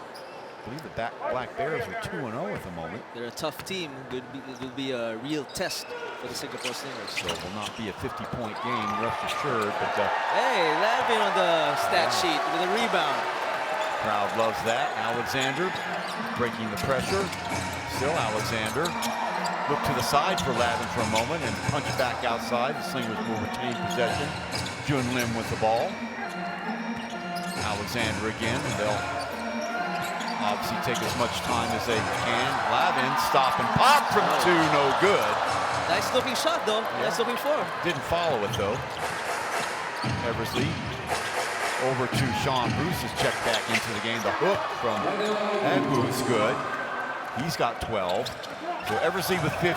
I believe the Black Bears are 2-0 at the moment. They're a tough team. It will be a real test for the Singapore Slingers. So it will not be a 50-point game, rest assured. But hey, Lavin on the stat sheet with a rebound. Crowd loves that. Alexander breaking the pressure. Still Alexander. Look to the side for Lavin for a moment and punch it back outside. The Slingers will retain possession. Jun Lim with the ball. Alexander again, and they'll obviously take as much time as they can. Lavin, stop and pop from 2, no good. Nice looking shot though, nice looking form. Didn't follow it though. Eversley over to Shaun Bruce is checked back into the game. The hook from Egu is good. He's got 12. So Eversley with 15.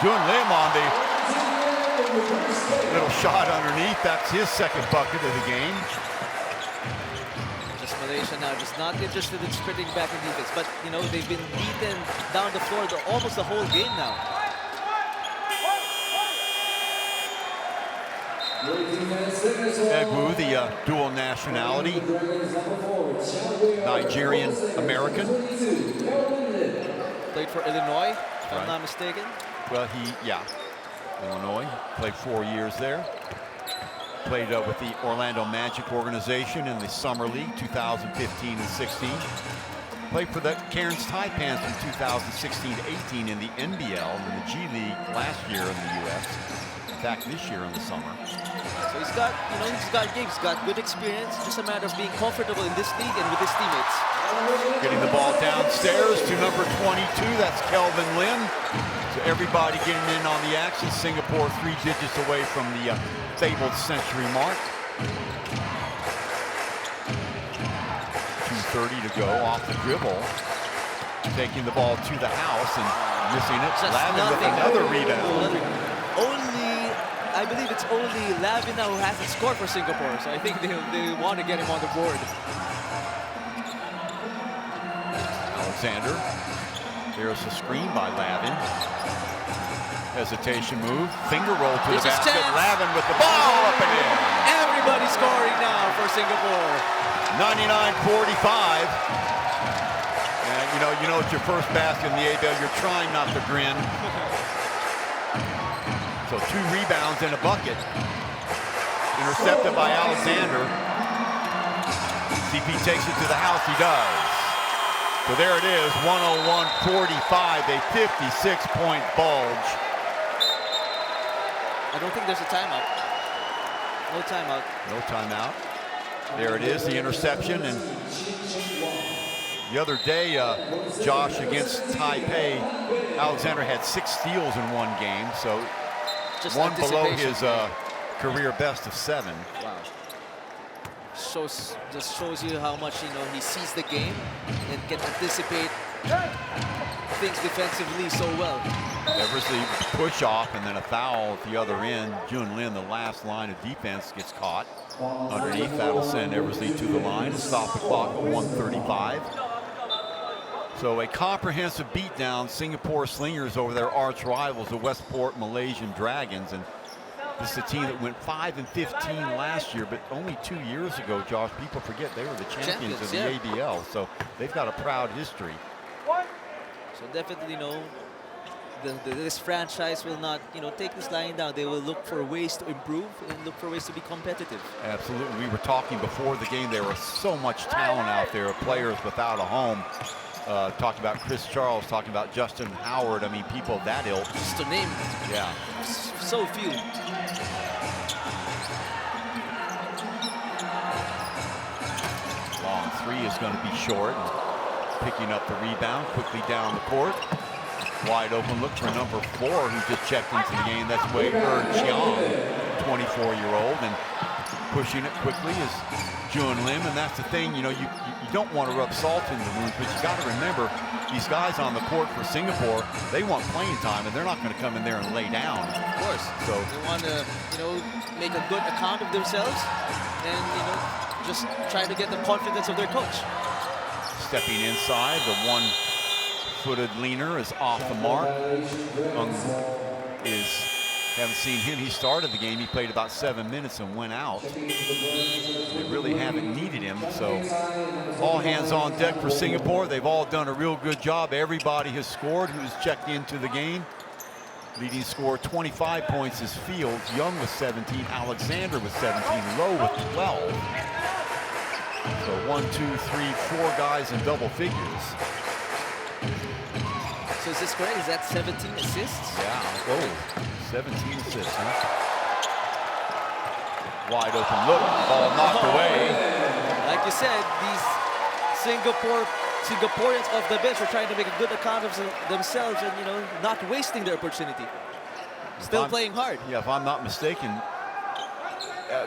Jun Lim on the little shot underneath. That's his 2nd bucket of the game. Just Malaysia now, just not interested in sprinting back in defense. But, you know, they've been beaten down the floor almost the whole game now. Egu, the dual nationality, Nigerian-American. Played for Illinois, if I'm not mistaken. Well, Illinois, played 4 years there. Played with the Orlando Magic organization in the Summer League, 2015 and 16. Played for the Cairns Taipans from 2016 to 18 in the NBL and the G League last year in the U.S. In fact, this year in the summer. So he's got, you know, he's got games, he's got good experience. Just a matter of being comfortable in this league and with his teammates. Getting the ball downstairs to number 22. That's Kelvin Lin. So everybody getting in on the action. Singapore 3 digits away from the fabled century mark. 2:30 to go off the dribble. Taking the ball to the house and missing it. Lavin with another rebound. I believe it's only Lavin now who hasn't scored for Singapore, so I think they want to get him on the board. Alexander. There's a screen by Lavin. Hesitation move. Finger roll to the basket. Lavin with the ball up and in. Everybody scoring now for Singapore. 99-45. And you know it's your first basket in the ABL. You're trying not to grin. So 2 rebounds and a bucket. Intercepted by Alexander. CP takes it to the house. He does. So there it is, 101-45, a 56-point bulge. I don't think there's a timeout. No timeout. No timeout. There it is, the interception. And the other day, Josh, against Taipei, Alexander had 6 steals in one game, so just one below his career best of 7. Wow. Just shows you how much he sees the game and can anticipate things defensively so well. Eversley push off and then a foul at the other end. Jun Lin, the last line of defense, gets caught underneath. That'll send Eversley to the line to stop the clock at 1:35. So a comprehensive beatdown. Singapore Slingers over their arch rivals, the Westport Malaysian Dragons, and this is a team that went 5-15 last year, but only 2 years ago, Josh, people forget they were the champions of the ABL, so they've got a proud history. So definitely, this franchise will not, take this line down. They will look for ways to improve and look for ways to be competitive. Absolutely. We were talking before the game, there was so much talent out there, players without a home. Talking about Chris Charles, talking about Justin Howard. I mean, people of that ilk. Just to name, yeah, so few. Long 3 is going to be short. Picking up the rebound quickly down the court. Wide open look for number 4 who just checked into the game. That's Wei Chiang, 24-year-old, and pushing it quickly is Jun Lim. And that's the thing, you don't want to rub salt in the wounds, but you got to remember these guys on the court for Singapore, they want playing time, and they're not going to come in there and lay down. Of course. So they want to, make a good account of themselves, and just try to get the confidence of their coach. Stepping inside, the one-footed leaner is off the mark. Haven't seen him. He started the game. He played about 7 minutes and went out. They really haven't needed him. So all hands on deck for Singapore. They've all done a real good job. Everybody has scored who's checked into the game. Leading scorer 25 points is Fields. Young with 17. Alexander with 17. Lowe with 12. So 1, 2, 3, 4 guys in double figures. So is this correct? Is that 17 assists? Yeah. Whoa. 17 assists, huh? Wide open look, ball knocked away. Like you said, these Singaporeans off the bench are trying to make a good account of themselves and, not wasting their opportunity. Still playing hard. Yeah, if I'm not mistaken,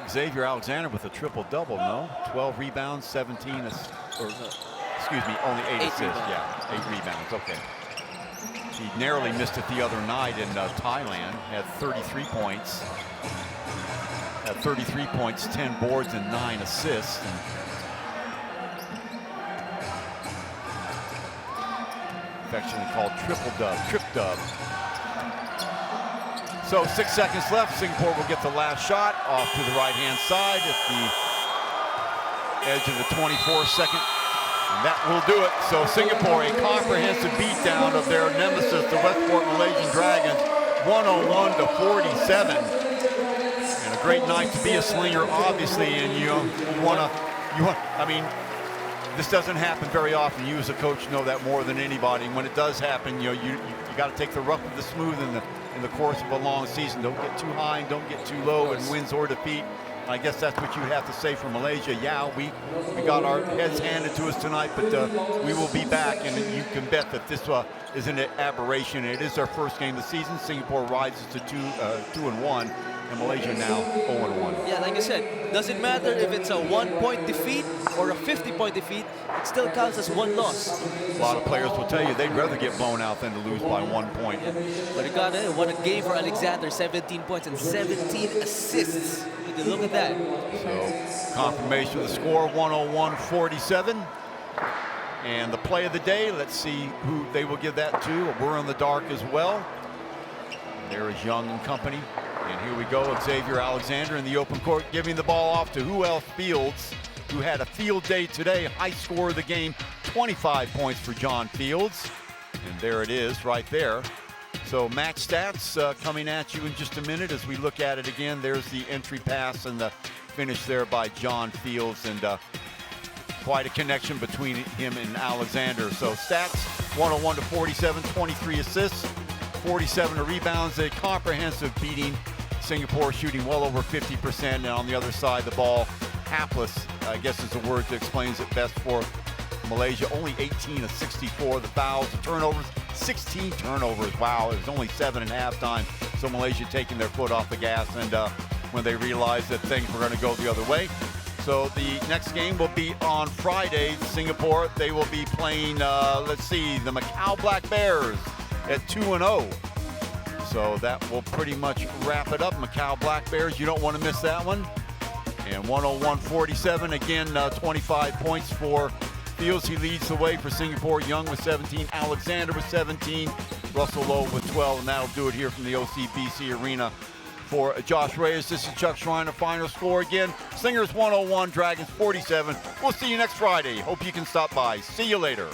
Xavier Alexander with a triple-double, no? 12 rebounds, 17, excuse me, only 8 assists. Rebounds. Yeah, 8 rebounds, okay. He narrowly missed it the other night in Thailand, had 33 points. Had 33 points, 10 boards, and 9 assists. Affectionately called trip-dub. So 6 seconds left. Singapore will get the last shot off to the right-hand side at the edge of the 24-second. And that will do it. So Singapore, a comprehensive beatdown of their nemesis, the Westport Malaysian Dragons, 101-47. And a great night to be a Slinger, obviously. And I mean, this doesn't happen very often. You as a coach know that more than anybody. And when it does happen, you got to take the rough with the smooth in the course of a long season. Don't get too high and don't get too low in wins or defeat. I guess that's what you have to say for Malaysia. Yeah, we got our heads handed to us tonight, but we will be back, and you can bet that this is an aberration. It is our first game of the season. Singapore rises to 2-1. And Malaysia now 0-1. Yeah, like I said, doesn't matter if it's a 1-point defeat or a 50-point defeat, it still counts as one loss. A lot of players will tell you they'd rather get blown out than to lose by 1 point. Yeah. But what a game for Alexander, 17 points and 17 assists. Would you look at that? So confirmation of the score, 101-47. And the play of the day, let's see who they will give that to. We're in the dark as well. There is Young and company. And here we go, Xavier Alexander in the open court, giving the ball off to who else? Fields, who had a field day today. High score of the game, 25 points for John Fields. And there it is right there. So match stats coming at you in just a minute as we look at it again. There's the entry pass and the finish there by John Fields. And quite a connection between him and Alexander. So stats, 101-47, 23 assists, 47 rebounds, a comprehensive beating. Singapore shooting well over 50%, and on the other side, the ball hapless, I guess is the word that explains it best for Malaysia. Only 18 of 64. The fouls, the turnovers, 16 turnovers. Wow, it was only 7 at halftime. So Malaysia taking their foot off the gas, and when they realized that things were going to go the other way. So the next game will be on Friday. Singapore, they will be playing, let's see, the Macau Black Bears at 2-0. So that will pretty much wrap it up. Macau Black Bears, you don't want to miss that one. And 101-47, again, 25 points for Fields. He leads the way for Singapore. Young with 17, Alexander with 17, Russell Lowe with 12, and that'll do it here from the OCBC Arena. For Josh Reyes, this is Chuck Schreiner. Final score again, Slingers 101, Dragons 47. We'll see you next Friday. Hope you can stop by. See you later.